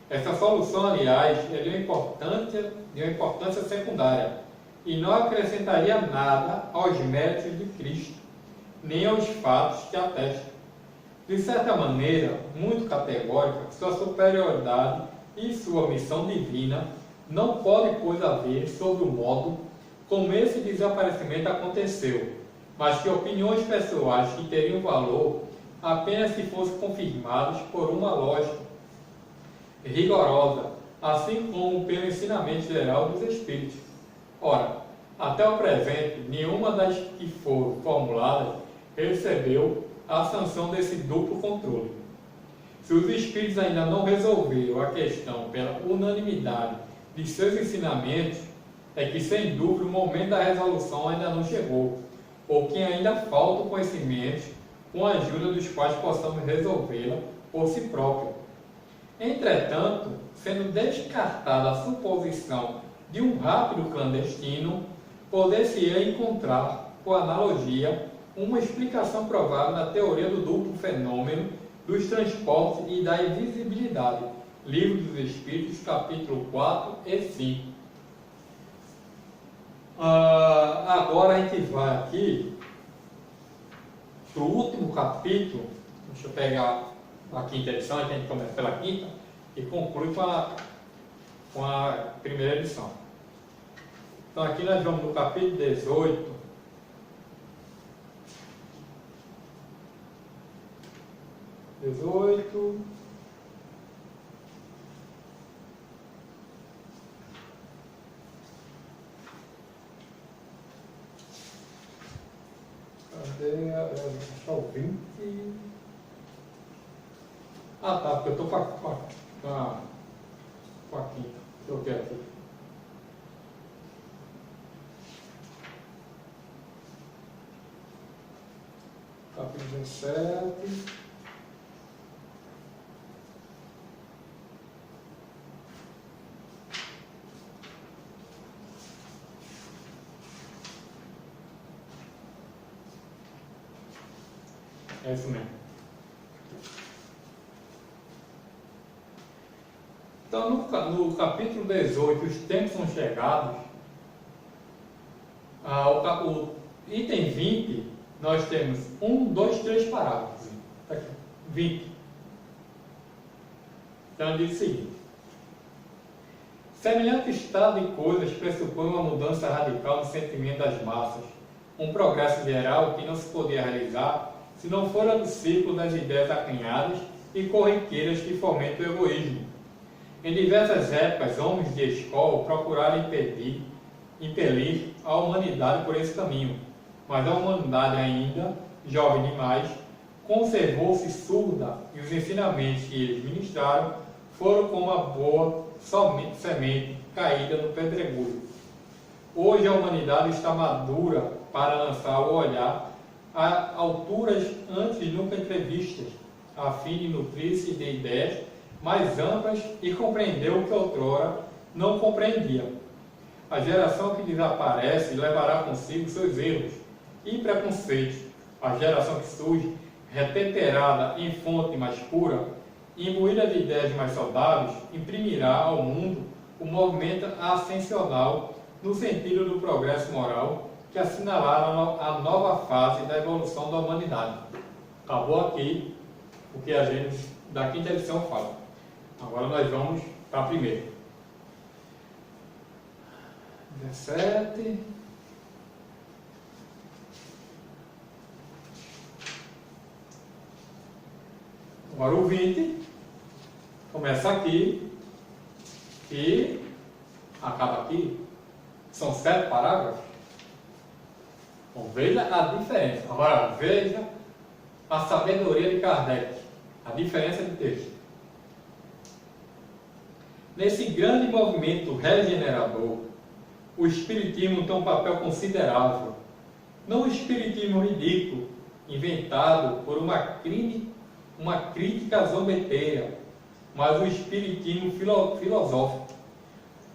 A: Essa solução, aliás, é de uma importância secundária e não acrescentaria nada aos méritos de Cristo, nem aos fatos que atestam. De certa maneira, muito categórica, sua superioridade e sua missão divina não pode, pois, haver sobre o modo como esse desaparecimento aconteceu, mas que opiniões pessoais que teriam valor apenas se fossem confirmadas por uma lógica rigorosa, assim como pelo ensinamento geral dos Espíritos. Ora, até o presente, nenhuma das que foram formuladas recebeu a sanção desse duplo controle. Se os Espíritos ainda não resolveram a questão pela unanimidade de seus ensinamentos, é que, sem dúvida, o momento da resolução ainda não chegou, ou que ainda faltam conhecimentos com a ajuda dos quais possamos resolvê-la por si próprio. Entretanto, sendo descartada a suposição de um rápido clandestino, poder-se-ia encontrar, por analogia, uma explicação provável da teoria do duplo fenômeno dos transportes e da invisibilidade. Livro dos Espíritos, capítulo 4 e 5. Agora a gente vai aqui para o último capítulo. Deixa eu pegar a quinta edição, a gente começa pela quinta e conclui com a primeira edição. Então aqui nós vamos no capítulo 18. Cadê? Acho que é o 20. Ah, tá, porque eu estou com a quinta. Deixa eu ver aqui. Capítulo 17. É isso mesmo. Então, no capítulo 18, os tempos são chegados. O item 20, nós temos 1, 2, 3 parágrafos. Está aqui, 20. Então, diz o seguinte: semelhante estado de coisas pressupõe uma mudança radical do sentimento das massas, um progresso geral que não se podia realizar se não fora do círculo das ideias acanhadas e corriqueiras que fomentam o egoísmo. Em diversas épocas, homens de escola procuraram impelir a humanidade por esse caminho, mas a humanidade ainda, jovem demais, conservou-se surda e os ensinamentos que eles ministraram foram como uma boa semente caída no pedregulho. Hoje a humanidade está madura para lançar o olhar a alturas antes nunca entrevistas, a fim de nutrir-se de ideias mais amplas e compreender o que outrora não compreendia. A geração que desaparece levará consigo seus erros e preconceitos. A geração que surge, retemperada em fonte mais pura, imbuída de ideias mais saudáveis, imprimirá ao mundo o movimento ascensional no sentido do progresso moral que assinalaram a nova fase da evolução da humanidade. Acabou aqui o que a gente da quinta edição fala. Agora nós vamos para a primeira. 17. Agora o 20 começa aqui e acaba aqui. São 7 parágrafos. Então veja a diferença. Agora veja a sabedoria de Kardec, a diferença de texto. Nesse grande movimento regenerador, o Espiritismo tem um papel considerável. Não o Espiritismo ridículo, inventado por uma crítica zombeteira, mas o Espiritismo filosófico,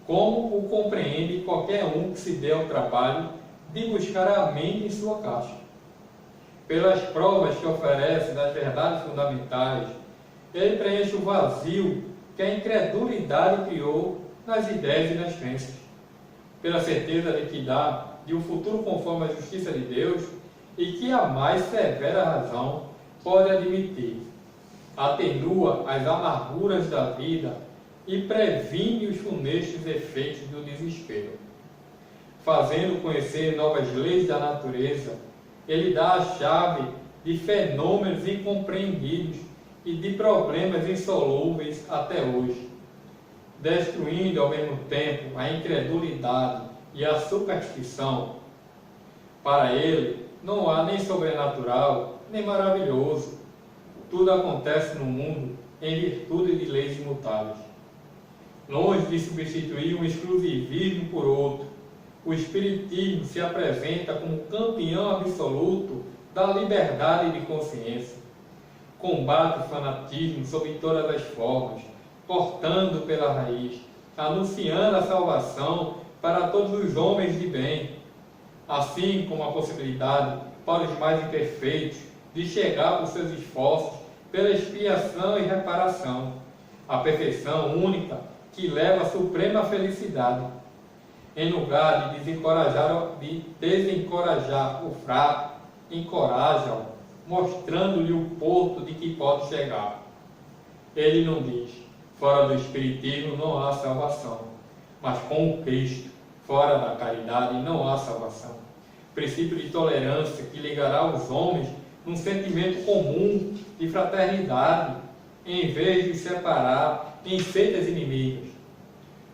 A: como o compreende qualquer um que se dê ao trabalho de buscar a mente em sua caixa. Pelas provas que oferece das verdades fundamentais, ele preenche o vazio que a incredulidade criou nas ideias e nas crenças. Pela certeza de que dá de um futuro conforme a justiça de Deus e que a mais severa razão pode admitir, atenua as amarguras da vida e previne os funestos efeitos do desespero. Fazendo conhecer novas leis da natureza, ele dá a chave de fenômenos incompreendidos e de problemas insolúveis até hoje, destruindo ao mesmo tempo a incredulidade e a superstição. Para ele, não há nem sobrenatural, nem maravilhoso. Tudo acontece no mundo em virtude de leis imutáveis. Longe de substituir um exclusivismo por outro, o Espiritismo se apresenta como campeão absoluto da liberdade de consciência. Combate o fanatismo sob todas as formas, cortando pela raiz, anunciando a salvação para todos os homens de bem, assim como a possibilidade para os mais imperfeitos de chegar por seus esforços pela expiação e reparação, a perfeição única que leva à suprema felicidade. Em lugar de desencorajar o fraco, encoraja-o, mostrando-lhe o porto de que pode chegar. Ele não diz, fora do Espiritismo não há salvação, mas com o Cristo, fora da caridade, não há salvação. Princípio de tolerância que ligará os homens num sentimento comum de fraternidade, em vez de separar em seitas inimigas.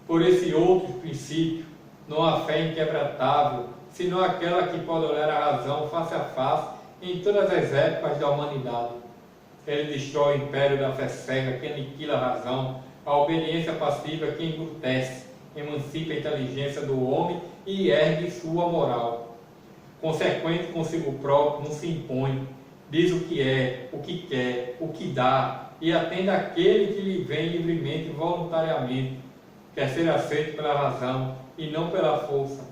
A: Por esse outro princípio, não há fé inquebrantável, senão aquela que pode olhar a razão face a face em todas as épocas da humanidade. Ele destrói o império da fé cega que aniquila a razão, a obediência passiva que embrutece, emancipa a inteligência do homem e ergue sua moral. Consequente consigo próprio, não se impõe, diz o que é, o que quer, o que dá, e atende àquele que lhe vem livremente e voluntariamente, quer ser aceito pela razão e não pela força.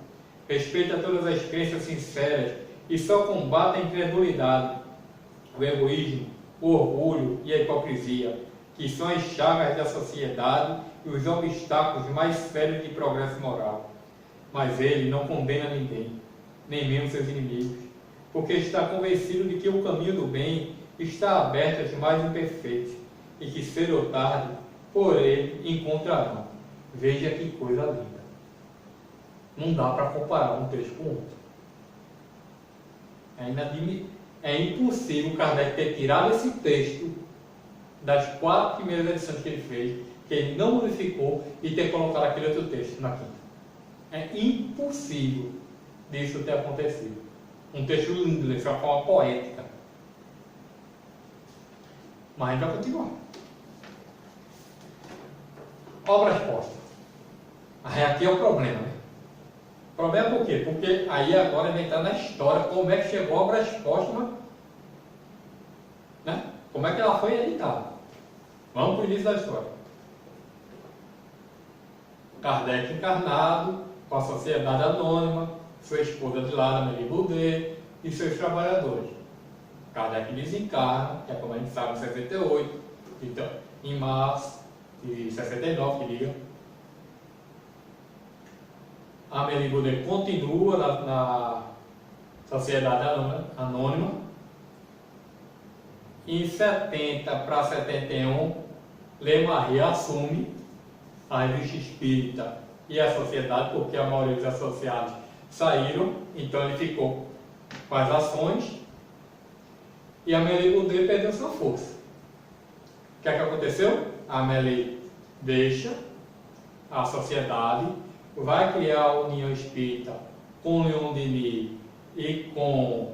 A: Respeita todas as crenças sinceras e só combate a incredulidade, o egoísmo, o orgulho e a hipocrisia, que são as chagas da sociedade e os obstáculos mais sérios de progresso moral. Mas ele não condena ninguém, nem mesmo seus inimigos, porque está convencido de que o caminho do bem está aberto aos mais imperfeitos e que cedo ou tarde, por ele, encontrarão. Veja que coisa linda. Não dá para comparar um texto com o outro. É impossível Kardec ter tirado esse texto das 4 primeiras edições que ele fez, que ele não modificou, e ter colocado aquele outro texto na quinta. É impossível disso ter acontecido. Um texto lindo, de uma forma poética. Mas a gente vai continuar. Obras postas. Aí aqui é o problema, né? O problema por quê? Porque aí agora vai entrar na história como é que chegou a Obras Póstumas, né? Como é que ela foi editada. Vamos para o início da história. Kardec encarnado, com a Sociedade Anônima, sua esposa de lado, Amélie Boudet, e seus trabalhadores. Kardec desencarna, que é como a gente sabe, em 68, então, em março de 69, que liga. A Amélie Boudet continua na Sociedade Anônima. Em 70 para 71, Lemarie assume a Revista Espírita e a Sociedade, porque a maioria dos associados saíram, então ele ficou com as ações, e a Amélie Boudet perdeu sua força. que é que aconteceu? A Amélie deixa a sociedade, vai criar a União Espírita com Leon Denis e com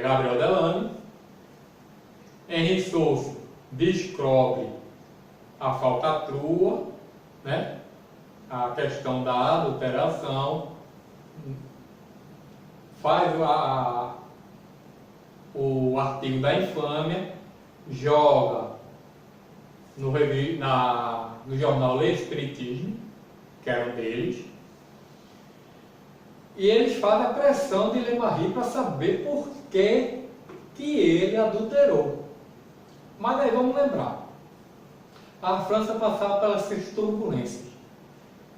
A: Gabriel Delany. Henri Souza descobre a falcatrua, né? A questão da adulteração, faz o artigo da infâmia, joga no jornal Le Espiritisme, que era um deles, e eles fazem a pressão de Le Marie para saber por que ele adulterou. Mas aí vamos lembrar, a França passava pelas turbulências.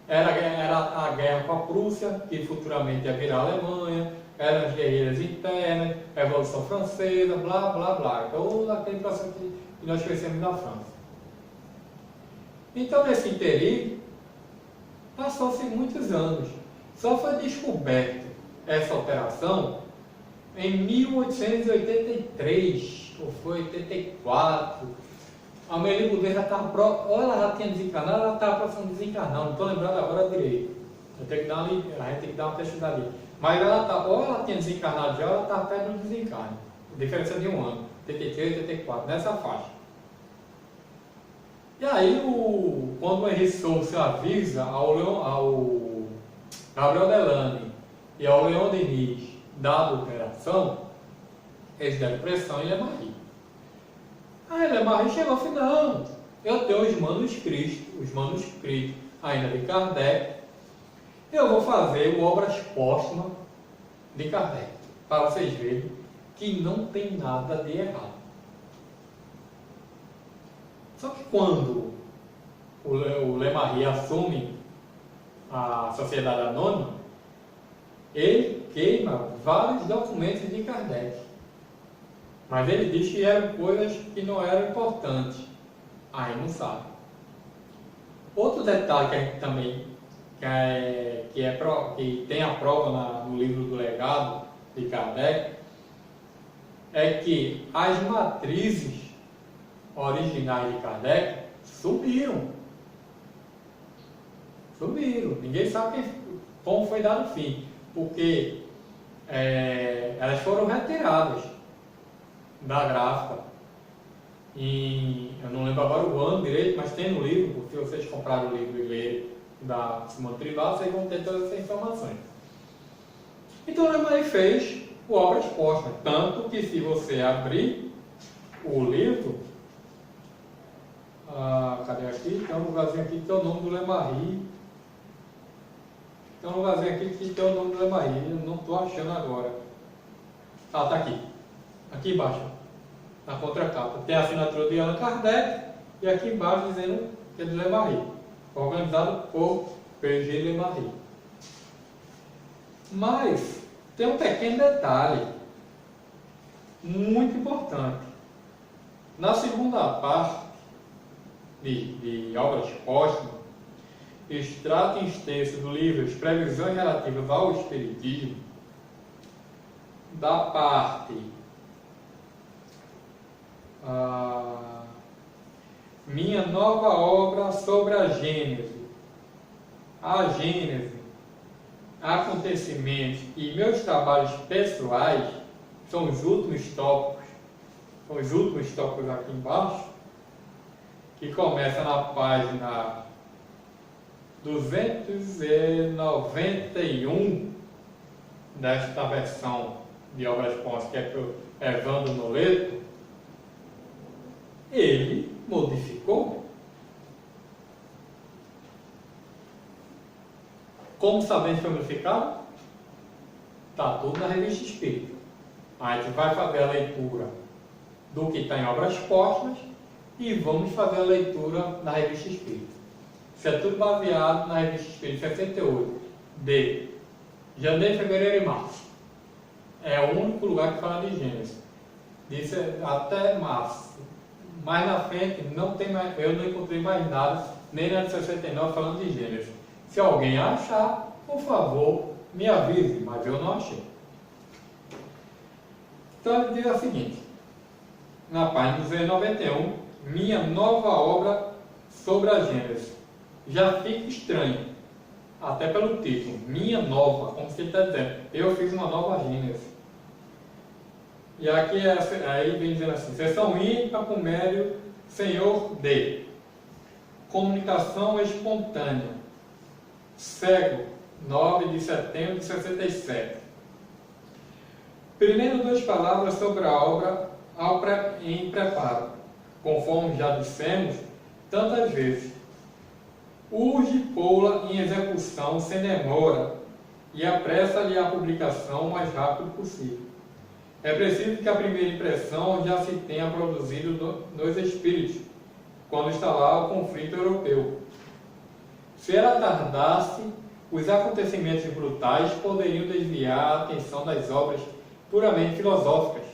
A: Era a guerra com a Prússia, que futuramente ia virar a Alemanha, eram as guerreiras internas, a Revolução Francesa, blá, blá, blá. Todo aquele processo que nós conhecemos na França. Então, nesse interim, passou-se muitos anos. Só foi descoberto essa alteração em 1883, ou foi 84. A Amélie Boudet já estava ou ela já tinha desencarnado, ou ela estava próxima de desencarnar, não estou lembrando agora direito. A gente tem que dar uma pesquisada ali. Mas ou ela tinha desencarnado já, ou ela estava perto do desencarne. Diferença de um ano, 83, 84, nessa faixa. E aí, quando o Henri Souza avisa ao Gabriel Delany e ao Leon Denis da adulteração, eles deram pressão em Le Marie. Aí Le Marie chegou e falou: não, eu tenho os manuscritos ainda de Kardec, eu vou fazer obras póstumas de Kardec, para vocês verem que não tem nada de errado. Só que quando o Le Marie assume a Sociedade Anônima, ele queima vários documentos de Kardec. Mas ele diz que eram coisas que não eram importantes. Aí não sabe. Outro detalhe que a gente também que tem a prova no livro do Legado de Kardec é que as matrizes originais de Kardec sumiram. Ninguém sabe como foi dado o fim, porque elas foram retiradas da gráfica. Eu não lembro agora o ano direito, mas tem no livro, porque vocês compraram o livro e lerem da Simone Tribal, vocês vão ter todas essas informações. Então, Le Marie fez obras póstumas, tanto que se você abrir o livro, cadê aqui? Tem um lugarzinho aqui que tem o nome do Le Marie. Tem um lugarzinho aqui que tem o nome do Le Marie, eu não estou achando agora. Tá aqui. Aqui embaixo, na contracapa. Tem a assinatura de Allan Kardec e aqui embaixo dizendo que é de Le Marie, organizado por P.G. Le Marie. Mas tem um pequeno detalhe muito importante. Na segunda parte de obras póstumas, extrato extenso do livro As Previsões Relativas ao Espiritismo, da parte minha nova obra sobre a Gênese, acontecimentos e meus trabalhos pessoais, são os últimos tópicos aqui embaixo, que começa na página 291 desta versão de obras póstumas, que é por Evandro Noleto. Ele modificou. Como sabemos que foi modificado? Está tudo na Revista Espírita. A gente vai fazer a leitura do que está em obras póstumas e vamos fazer a leitura na Revista Espírita. Isso é tudo baseado na Revista Espírita 68, de janeiro, fevereiro e março. É o único lugar que fala de Gênesis. Diz até março. Mais na frente, eu não encontrei mais nada, nem na de 69, falando de Gênesis. Se alguém achar, por favor, me avise, mas eu não achei. Então ele diz o seguinte, na página 291, minha nova obra sobre a Gênesis. Já fica estranho, até pelo título, minha nova, como se ele está dizendo, eu fiz uma nova Gênesis. E aqui aí vem dizendo assim, sessão íntima com Médio Senhor D. Comunicação espontânea. Cego, 9 de setembro de 67. Primeiro, duas palavras sobre a obra em preparo. Conforme já dissemos tantas vezes, urge pô-la em execução sem demora e apressa-lhe a publicação o mais rápido possível. É preciso que a primeira impressão já se tenha produzido nos espíritos, quando está lá o conflito europeu. Se ela tardasse, os acontecimentos brutais poderiam desviar a atenção das obras puramente filosóficas.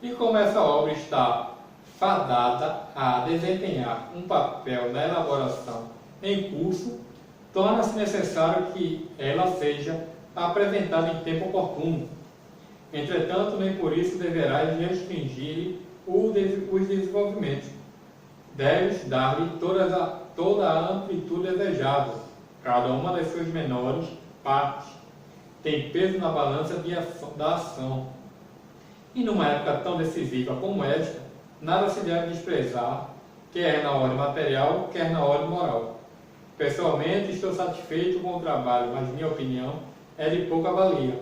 A: E como essa obra está fadada a desempenhar um papel na elaboração em curso, torna-se necessário que ela seja apresentada em tempo oportuno. Entretanto, nem por isso deverás restringir os desenvolvimentos. Deves dar-lhe toda a amplitude desejada. Cada uma das suas menores partes tem peso na balança da ação. E numa época tão decisiva como esta, nada se deve desprezar, quer na ordem material, quer na ordem moral. Pessoalmente, estou satisfeito com o trabalho, mas minha opinião é de pouca valia,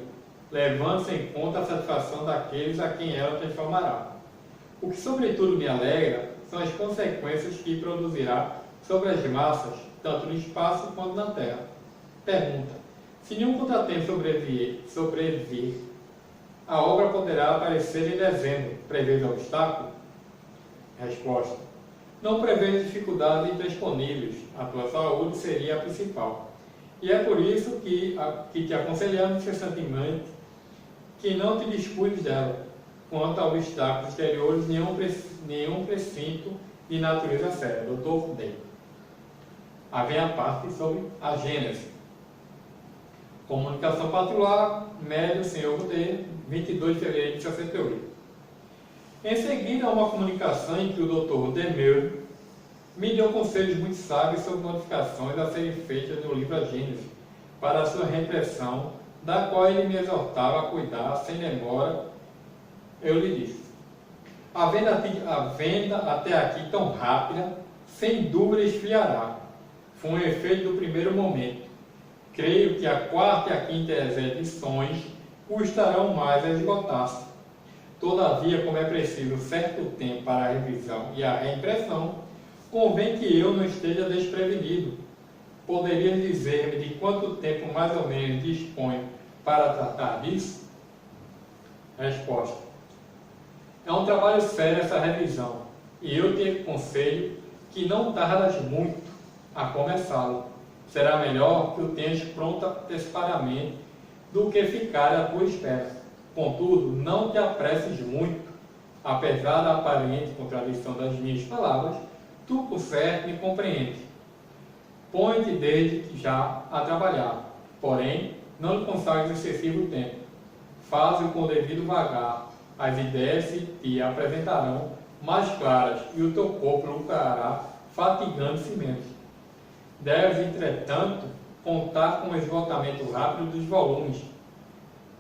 A: levando-se em conta a satisfação daqueles a quem ela transformará. O que sobretudo me alegra são as consequências que produzirá sobre as massas, tanto no espaço quanto na Terra. Pergunta: se nenhum contratempo sobreviver, a obra poderá aparecer em dezembro. Prevês obstáculo? Resposta: não prevês dificuldades intransponíveis. A tua saúde seria a principal. E é por isso que te aconselhamos incessantemente que não te descuides dela. Quanto a obstáculos exteriores, nenhum precinto de natureza séria. Dr. D. Aí vem a parte sobre a Gênese. Comunicação particular, Médio Senhor D, 22 de fevereiro de 68. Em seguida, uma comunicação em que o Dr. Demeu me deu conselhos muito sábios sobre modificações a serem feitas no livro A Gênese, para a sua reimpressão, da qual ele me exortava a cuidar sem demora. Eu lhe disse: a venda até aqui tão rápida, sem dúvida esfriará. Foi um efeito do primeiro momento. Creio que a quarta e a quinta edições custarão mais a esgotar-se. Todavia, como é preciso certo tempo para a revisão e a reimpressão, convém que eu não esteja desprevenido. Poderia dizer-me de quanto tempo mais ou menos disponho para tratar disso? Resposta: é um trabalho sério essa revisão, e eu te aconselho que não tardas muito a começá-lo. Será melhor que o tenhas pronto antecipadamente do que ficar à tua espera. Contudo, não te apresses muito. Apesar da aparente contradição das minhas palavras, tu, por certo, me compreendes. Põe-te desde que já a trabalhar, porém, não lhe consagres excessivo tempo. Faz-o com o devido vagar. As ideias se te apresentarão mais claras e o teu corpo lucrará fatigando-se menos. Deves, entretanto, contar com o esgotamento rápido dos volumes.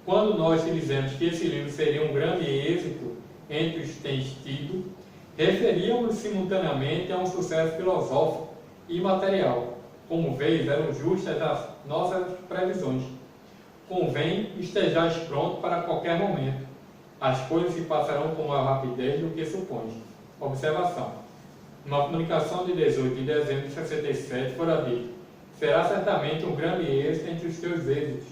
A: Quando nós te dizemos que esse livro seria um grande êxito entre os que tens tido, referíamos simultaneamente a um sucesso filosófico e material. Como vês, eram justas as nossas previsões. Convém estejais pronto para qualquer momento. As coisas se passarão com maior rapidez do que supões. Observação: numa comunicação de 18 de dezembro de 67, fora dito: será certamente um grande êxito entre os teus êxitos.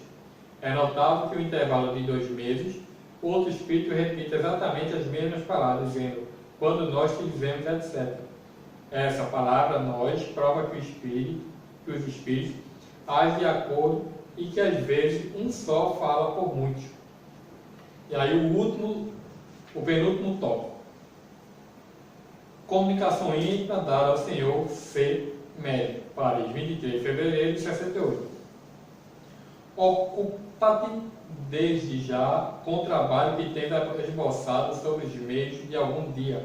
A: É notável que o intervalo de 2 meses, outro espírito repita exatamente as mesmas palavras, dizendo: quando nós te dizemos, etc. Essa palavra, nós, prova que os espíritos agem de acordo e que às vezes um só fala por muitos. E aí o penúltimo tópico: comunicação íntima dada ao Senhor C. Médio, Paris, 23 de fevereiro de 68. Ocupa-te desde já com o trabalho que tens esboçado sobre os meios de algum dia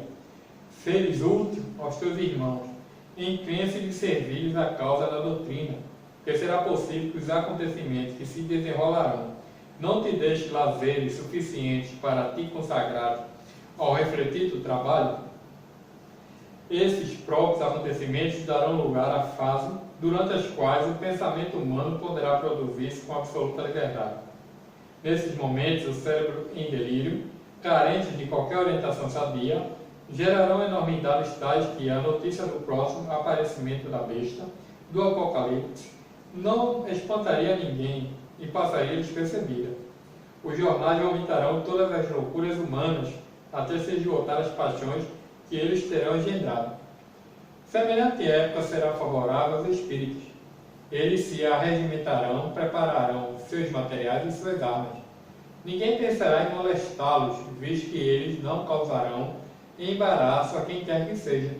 A: seres útil aos teus irmãos, em crença de servir-lhes a causa da doutrina, porque será possível que os acontecimentos que se desenrolarão não te deixem lazeres suficientes para te consagrar ao refletir do trabalho. Esses próprios acontecimentos darão lugar à fase durante as quais o pensamento humano poderá produzir-se com absoluta liberdade. Nesses momentos, o cérebro em delírio, carente de qualquer orientação sadia, gerarão enormidades tais que a notícia do próximo aparecimento da besta, do Apocalipse, não espantaria ninguém e passaria despercebida. Os jornais vomitarão todas as loucuras humanas até se esgotar as paixões que eles terão engendrado. Semelhante época será favorável aos espíritos. Eles se arregimentarão, prepararão seus materiais e suas armas. Ninguém pensará em molestá-los, visto que eles não causarão embaraço a quem quer que seja.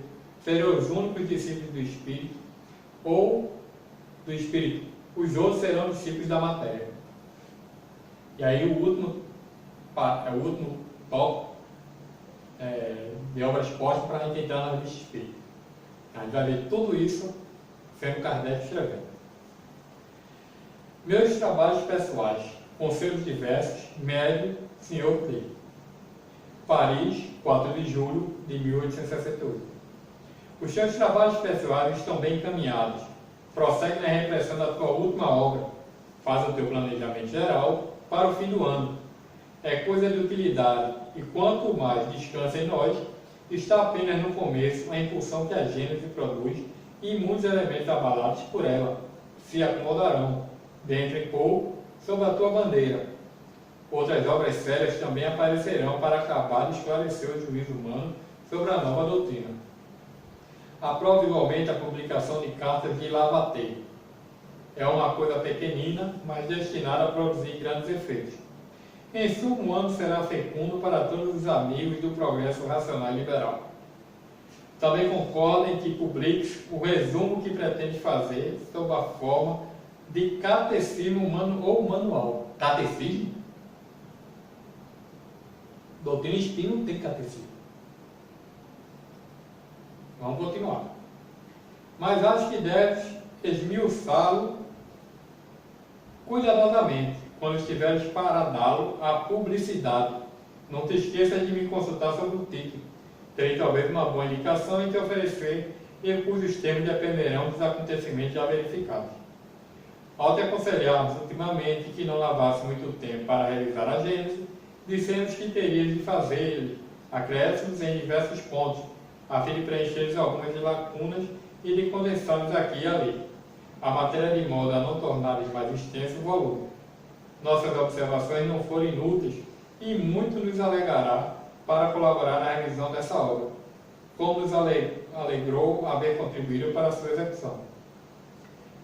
A: Serão os únicos discípulos do Espírito ou do Espírito. Os outros serão discípulos da matéria. E aí o último tópico de obras postas para a gente entrar na vida espírita. A gente vai ver tudo isso sendo Kardec escrevendo. Meus trabalhos pessoais, conselhos diversos, médio, Sr. T. Paris, 4 de julho de 1868. Os seus trabalhos pessoais estão bem encaminhados. Prossegue na repressão da tua última obra. Faz o teu planejamento geral para o fim do ano. É coisa de utilidade, e quanto mais descansa em nós, está apenas no começo a impulsão que a Gênese produz, e muitos elementos abalados por ela se acomodarão, dentro em pouco, sob a tua bandeira. Outras obras sérias também aparecerão para acabar de esclarecer o juízo humano sobre a nova doutrina. Aprova igualmente a publicação de cartas de Lavater. É uma coisa pequenina, mas destinada a produzir grandes efeitos. Em suma, um ano será fecundo para todos os amigos do progresso racional e liberal. Também concorda em que publiques o resumo que pretende fazer sob a forma de catecismo humano ou manual. Catecismo? Doutrina espírita não tem catecismo. Vamos continuar. Mas acho que deves esmiuçá-lo cuidadosamente, quando estiveres para dá-lo à publicidade. Não te esqueças de me consultar sobre o título. Terei talvez uma boa indicação em te oferecer e cujos termos dependerão dos acontecimentos já verificados. Ao te aconselharmos ultimamente que não lavasse muito tempo para realizar a Gênese, dissemos que terias de fazer acréscimos em diversos pontos, a fim de preencher algumas lacunas e de condensá-los aqui e ali, a matéria de modo a não tornar-lhes mais extenso o volume. Nossas observações não foram inúteis e muito nos alegará para colaborar na revisão dessa obra, como nos alegrou haver contribuído para a sua execução.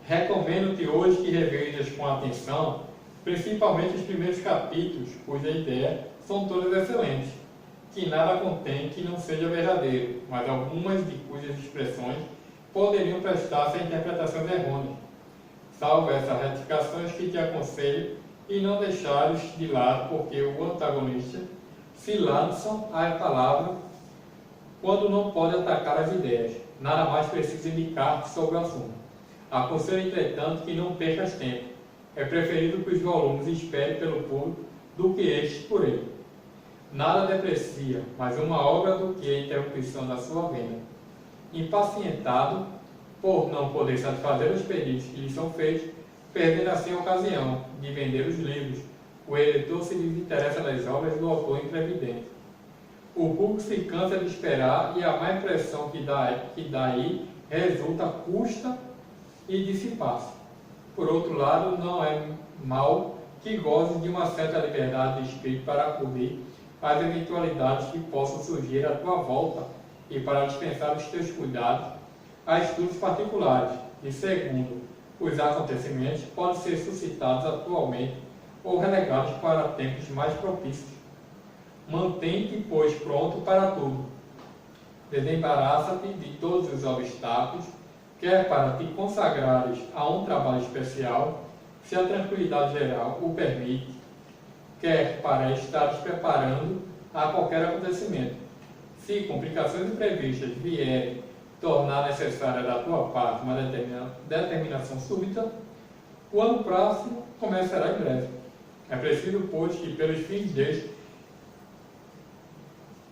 A: Recomendo-te hoje que revejas com atenção, principalmente os primeiros capítulos, cuja ideia são todas excelentes, que nada contém que não seja verdadeiro, mas algumas de cujas expressões poderiam prestar-se a interpretações errôneas. Salvo essas retificações que te aconselho e não deixares de lado, porque o antagonista se lança à palavra quando não pode atacar as ideias. Nada mais precisa indicar sobre o assunto. Aconselho, entretanto, que não percas tempo. É preferível que os volumes esperem pelo público do que estes por ele. Nada deprecia, mas uma obra do que a interrupção da sua venda. Impacientado por não poder satisfazer os pedidos que lhe são feitos, perdendo assim a ocasião de vender os livros, o eleitor se desinteressa das obras do autor imprevidente. O público se cansa de esperar e a má impressão que daí resulta custa e dissipar-se. Por outro lado, não é mal que goze de uma certa liberdade de espírito para acudir às eventualidades que possam surgir à tua volta e para dispensar os teus cuidados a estudos particulares. E segundo, os acontecimentos podem ser suscitados atualmente ou relegados para tempos mais propícios. Mantém-te, pois, pronto para tudo. Desembaraça-te de todos os obstáculos, quer para te consagrares a um trabalho especial, se a tranquilidade geral o permite, quer para estares preparando a qualquer acontecimento. Se complicações imprevistas vierem tornar necessária da tua parte uma determinação súbita, o ano próximo começará em breve. É preciso, pois, que pelos fins deste,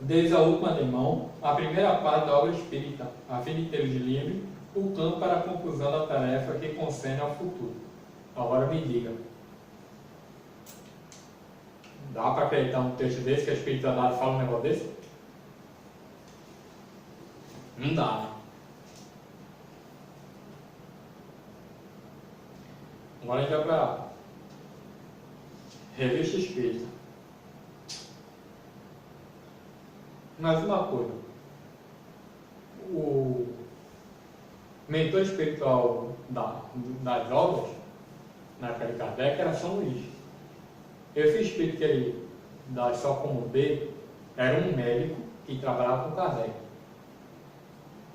A: desde a última demão, a primeira parte da obra espírita, a fim de teres livre o campo para a conclusão da tarefa que concerne ao futuro. Agora me diga, dá para acreditar um texto desse, que a espiritualidade fala um negócio desse? Não dá, né? Agora a gente vai para Revista Espírita. Mais uma coisa, o mentor espiritual das obras, na época de Kardec, era São Luís. Esse espírito que ele dá só como B era um médico que trabalhava com Kardec.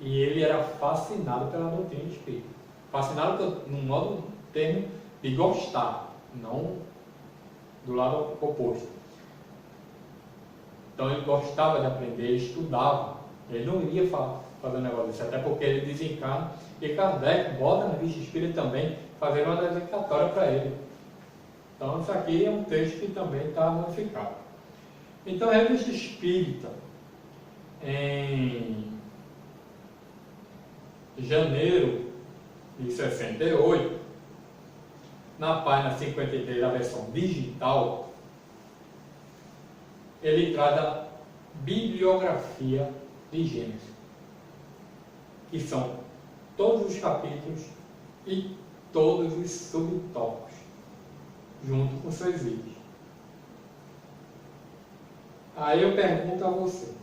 A: E ele era fascinado pela doutrina espírita. Fascinado no modo termo de gostar, não do lado oposto. Então ele gostava de aprender, estudava. Ele não iria fazer um negócio desse, até porque ele desencarna. E Kardec bota na Revista Espírita também, fazendo uma dedicatória para ele. Então isso aqui é um texto que também está modificado. Então a Revista Espírita, em janeiro de 68, na página 53 da versão digital, ele traz a bibliografia de Gênesis, que são todos os capítulos e todos os subtópicos, junto com seus vídeos. Aí eu pergunto a você,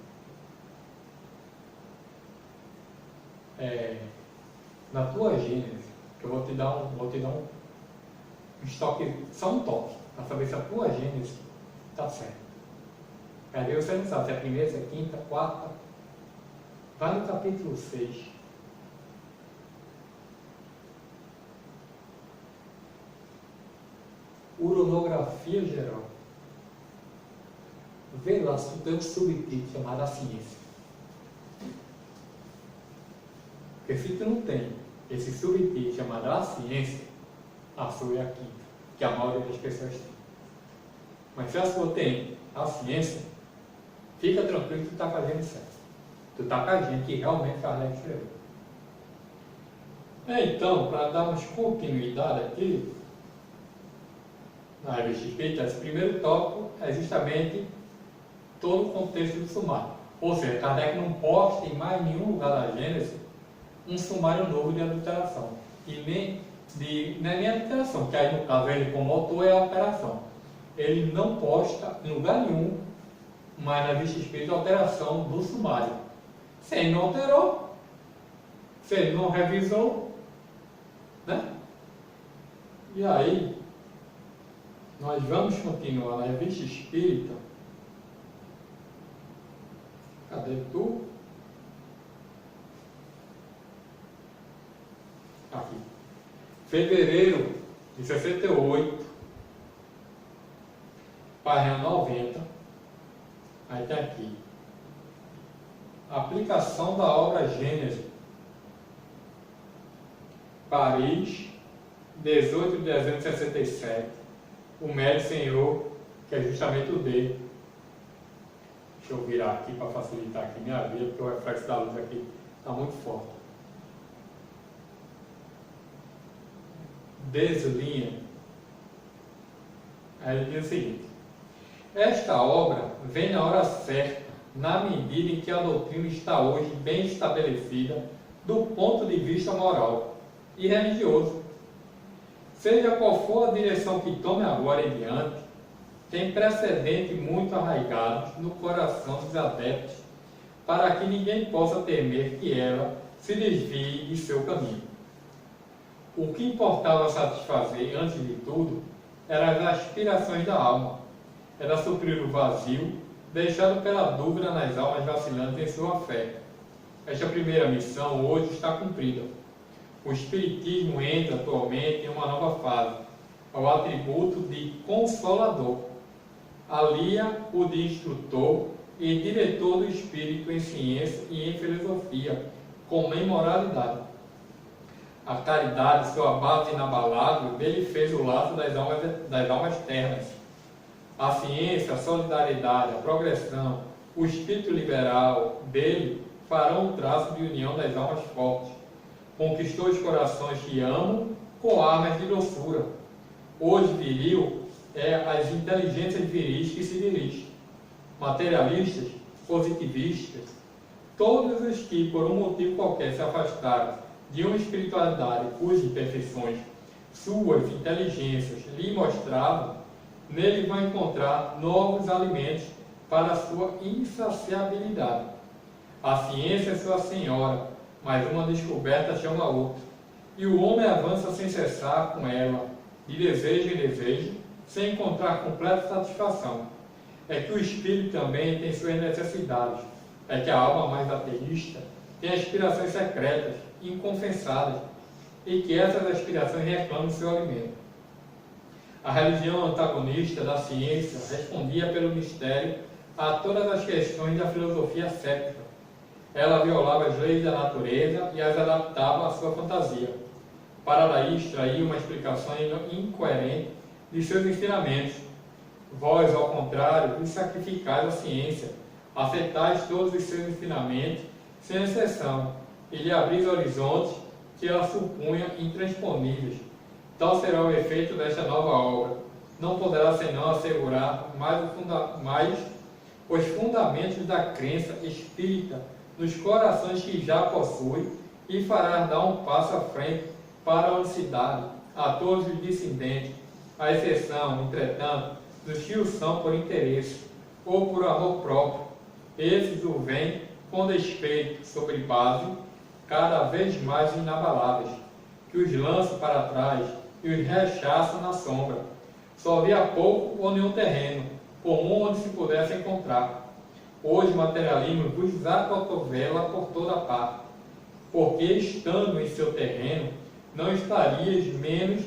A: na tua Gênesis, que eu vou te dar um estoque, só um toque, para saber se a tua Gênesis está certa. Aí você não sabe se é a primeira, se é a quinta, quarta. Vai no capítulo 6. Uronografia geral. Vê lá se tu tem um subtítulo chamado A Ciência. Porque se tu não tem esse subtítulo chamado A Ciência, a sua é a quinta, que a maioria das pessoas tem. Mas se a sua tem a ciência, fica tranquilo que tu está fazendo certo. Tu está com a gente que realmente Kardec escreveu. Então, para darmos continuidade aqui, na Revista Espírita, esse primeiro tópico é justamente todo o contexto do sumário. Ou seja, Kardec não posta em mais nenhum lugar da Gênesis um sumário novo de adulteração. E não é nem adulteração, que aí no caso ele como autor é a alteração. Ele não posta em lugar nenhum, mas na Revista Espírita, a alteração do sumário. Se ele não alterou, se ele não revisou, né? E aí, nós vamos continuar na Revista Espírita. Cadê tu? Aqui. Fevereiro de 68, página 90. Aí tem aqui. Aplicação da obra Gênesis. Paris, 18 de dezembro de 67. O Médio Senhor, que é justamente o D. Deixa eu virar aqui para facilitar aqui minha vida, porque o reflexo da luz aqui está muito forte. Deslinha. Aí ele diz o seguinte: esta obra vem na hora certa, na medida em que a doutrina está hoje bem estabelecida do ponto de vista moral e religioso. Seja qual for a direção que tome agora em diante, tem precedente muito arraigado no coração dos adeptos, para que ninguém possa temer que ela se desvie de seu caminho. O que importava satisfazer, antes de tudo, eram as aspirações da alma, era suprir o vazio deixado pela dúvida nas almas vacilantes em sua fé. Esta primeira missão hoje está cumprida. O Espiritismo entra atualmente em uma nova fase, ao atributo de consolador. Alia o de instrutor e diretor do espírito em ciência e em filosofia, como em moralidade. A caridade, sua base inabalável, dele fez o laço das almas ternas. A ciência, a solidariedade, a progressão, o espírito liberal dele farão o traço de união das almas fortes. Conquistou os corações que amam com armas de doçura. Hoje, viril é as inteligências viris que se dirigem. Materialistas, positivistas, todos os que, por um motivo qualquer, se afastaram de uma espiritualidade cujas imperfeições suas inteligências lhe mostravam, nele vão encontrar novos alimentos para a sua insaciabilidade. A ciência é sua senhora, mas uma descoberta chama a outra, e o homem avança sem cessar com ela, de desejo em desejo, sem encontrar completa satisfação. É que o espírito também tem suas necessidades, é que a alma mais ateísta tem aspirações secretas, inconfessadas, e que essas aspirações reclamam seu alimento. A religião antagonista da ciência respondia pelo mistério a todas as questões da filosofia cética. Ela violava as leis da natureza e as adaptava à sua fantasia, para daí extrair uma explicação incoerente de seus ensinamentos. Vós, ao contrário, vos sacrificais à ciência, aceitais todos os seus ensinamentos, sem exceção, e lhe abris horizontes que ela supunha intransponíveis. Tal será o efeito desta nova obra. Não poderá senão assegurar mais os fundamentos da crença espírita nos corações que já possui e fará dar um passo à frente para a unicidade a todos os dissidentes, à exceção, entretanto, dos que o são por interesse ou por amor próprio. Esses o veem com despeito sobre base cada vez mais inabaláveis, que os lançam para trás e os rechaçam na sombra. Só havia pouco ou nenhum terreno comum onde se pudesse encontrar. Hoje o materialismo vos acotovela por toda parte, porque estando em seu terreno, não estarias menos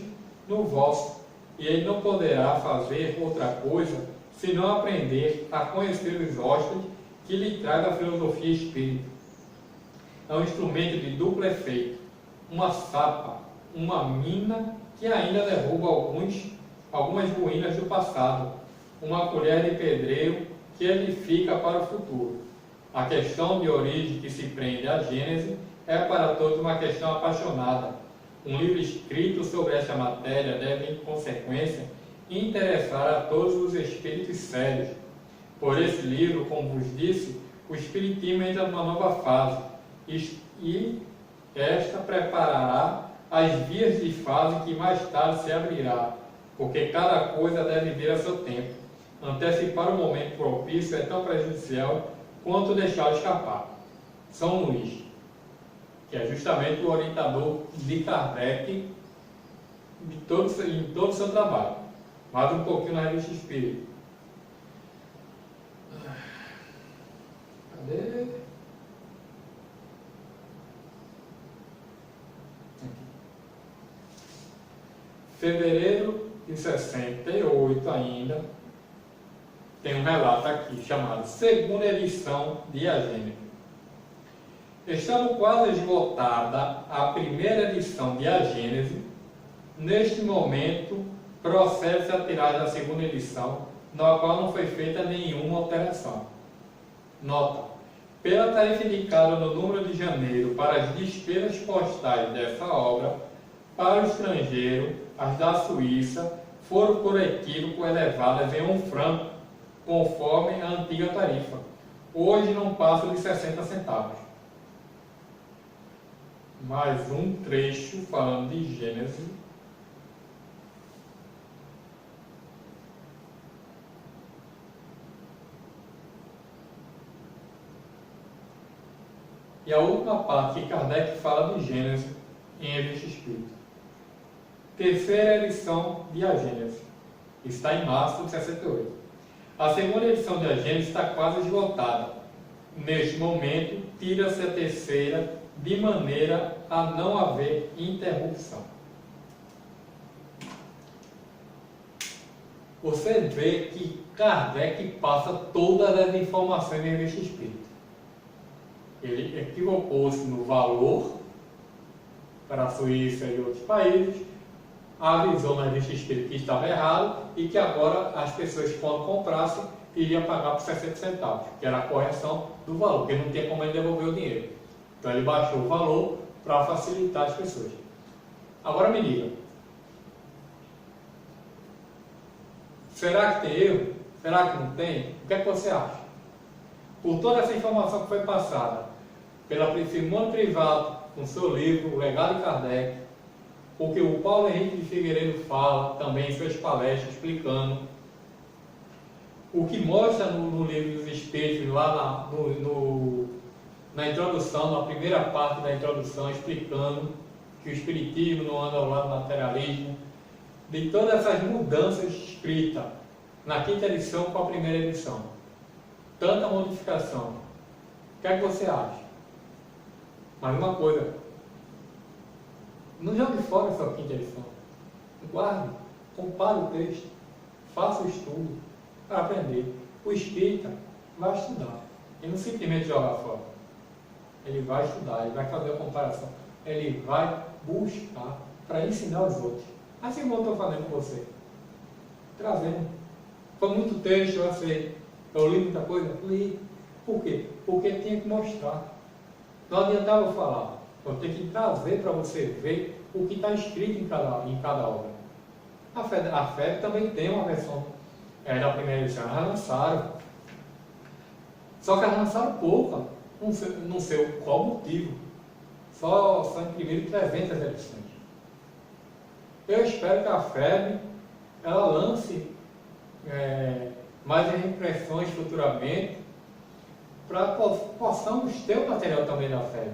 A: no vosso, e ele não poderá fazer outra coisa senão aprender a conhecer os hóspedes que lhe traga a filosofia espírita. É um instrumento de duplo efeito, uma sapa, uma mina que ainda derruba algumas ruínas do passado, uma colher de pedreiro que edifica para o futuro. A questão de origem que se prende à Gênese é para todos uma questão apaixonada. Um livro escrito sobre esta matéria deve, em consequência, interessar a todos os espíritos sérios. Por esse livro, como vos disse, o espiritismo entra numa nova fase, e esta preparará as vias de fase que mais tarde se abrirá, porque cada coisa deve vir a seu tempo. Antecipar o momento propício é tão prejudicial quanto deixá-lo escapar. São Luís, que é justamente o orientador de Kardec em todo o seu trabalho. Mais um pouquinho na Revista Espírita. Cadê? Fevereiro de 68 ainda, tem um relato aqui chamado Segunda Edição de A Gênese. Estando quase esgotada a primeira edição de A Gênese, neste momento procede-se a tiragem da segunda edição, na qual não foi feita nenhuma alteração. Nota: pela tarifa indicada no número de janeiro para as despesas postais dessa obra, para o estrangeiro, as da Suíça foram por equívoco elevadas em R$1, conforme a antiga tarifa. Hoje não passam de 60 centavos. Mais um trecho falando de Gênese. E a última parte que Kardec fala de Gênese em Revista Espírita. Terceira edição de A Gênese. Está em março de 68. A segunda edição de A Gênese está quase esgotada. Neste momento, tira-se a terceira de maneira a não haver interrupção. você vê que Kardec passa todas as informações na Revista Espírita. Ele equivocou-se no valor para a Suíça e outros países, avisou na Revista Espírita que estava errado e que agora as pessoas, quando comprassem, iriam pagar por 60 centavos, que era a correção do valor, porque não tinha como ele devolver o dinheiro. Então ele baixou o valor para facilitar as pessoas. Agora me diga, será que tem erro? Será que não tem? O que é que você acha? Por toda essa informação que foi passada pela Simone Privato, com seu livro, O Legado de Kardec, porque o Paulo Henrique de Figueiredo fala também em suas palestras, explicando o que mostra no livro dos Espíritos, lá na introdução, na primeira parte da introdução, explicando que o Espiritismo não anda ao lado do materialismo, de todas essas mudanças escritas na quinta edição com a primeira edição. Tanta modificação. O que é que você acha? Mais uma coisa, não jogue fora essa quinta edição. Guarde, compare o texto, faça o estudo para aprender. O espírita vai estudar. Ele não simplesmente joga fora. Ele vai estudar, ele vai fazer a comparação. Ele vai buscar para ensinar os outros. Assim como eu estou fazendo com você. Trazendo. Foi muito texto, eu sei. Eu li muita coisa? Li. Por quê? Porque tinha que mostrar. Não adiantava eu falar. Eu tenho que trazer para você ver o que está escrito em cada obra. A FEB também tem uma versão da primeira edição. Elas lançaram. Só que elas lançaram pouca. Não sei qual motivo. Só imprimiram 300 edições. Eu espero que a FEB ela lance mais reimpressões futuramente para possamos ter o material também da FEB.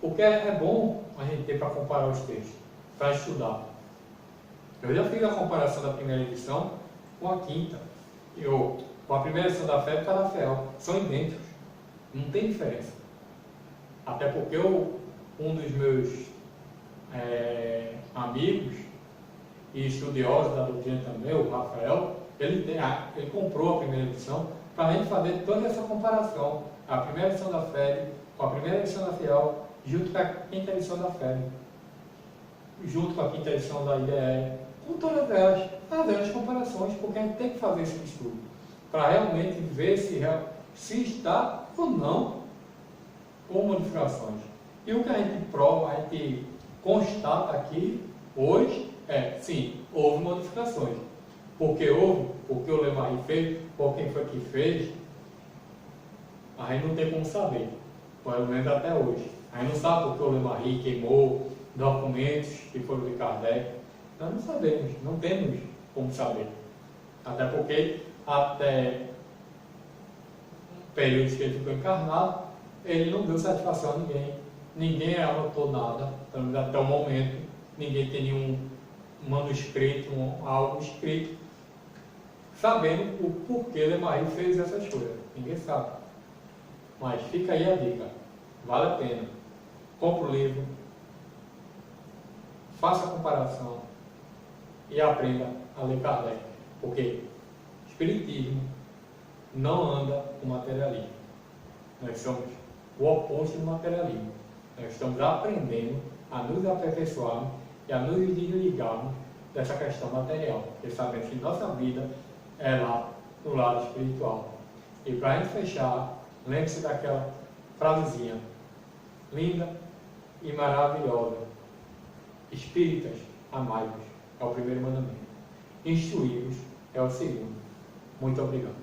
A: Porque é bom a gente ter para comparar os textos, para estudar. Eu já fiz a comparação da primeira edição com a quinta. Com a primeira edição da FEB e da FEL. São idênticos. Não tem diferença. Até porque um dos meus amigos e estudiosos da doutrina também, o Rafael, ele comprou a primeira edição para a gente fazer toda essa comparação. A primeira edição da FEB com a primeira edição da FEL, junto com a quinta edição da FEB, junto com a quinta edição da IDE, com todas elas, fazendo as comparações, porque a gente tem que fazer esse estudo, para realmente ver se está ou não com modificações. E o que a gente prova, a gente constata aqui, hoje, sim, houve modificações. Porque houve, porque o Lemarie fez, ou quem foi que fez, a gente não tem como saber, pelo menos até hoje. A gente não sabe porque o Lemarie queimou documentos que foram de Kardec. Nós não sabemos, não temos como saber. Até porque, até períodos que ele ficou encarnado, ele não deu satisfação a ninguém. Ninguém anotou nada, pelo menos até o momento. Ninguém tem nenhum manuscrito, algo escrito, sabendo o porquê Lemarie fez essas coisas. Ninguém sabe. Mas fica aí a dica. Vale a pena. Compre o livro, faça a comparação e aprenda a ler Kardec. Porque Espiritismo não anda com materialismo. Nós somos o oposto do materialismo. Nós estamos aprendendo a nos aperfeiçoarmos e a nos desligarmos dessa questão material, porque sabemos que nossa vida é lá no lado espiritual. E para a gente fechar, lembre-se daquela frasezinha linda e maravilhosa: espíritas, amai-vos, é o primeiro mandamento. Instruí-vos é o segundo. Muito obrigado.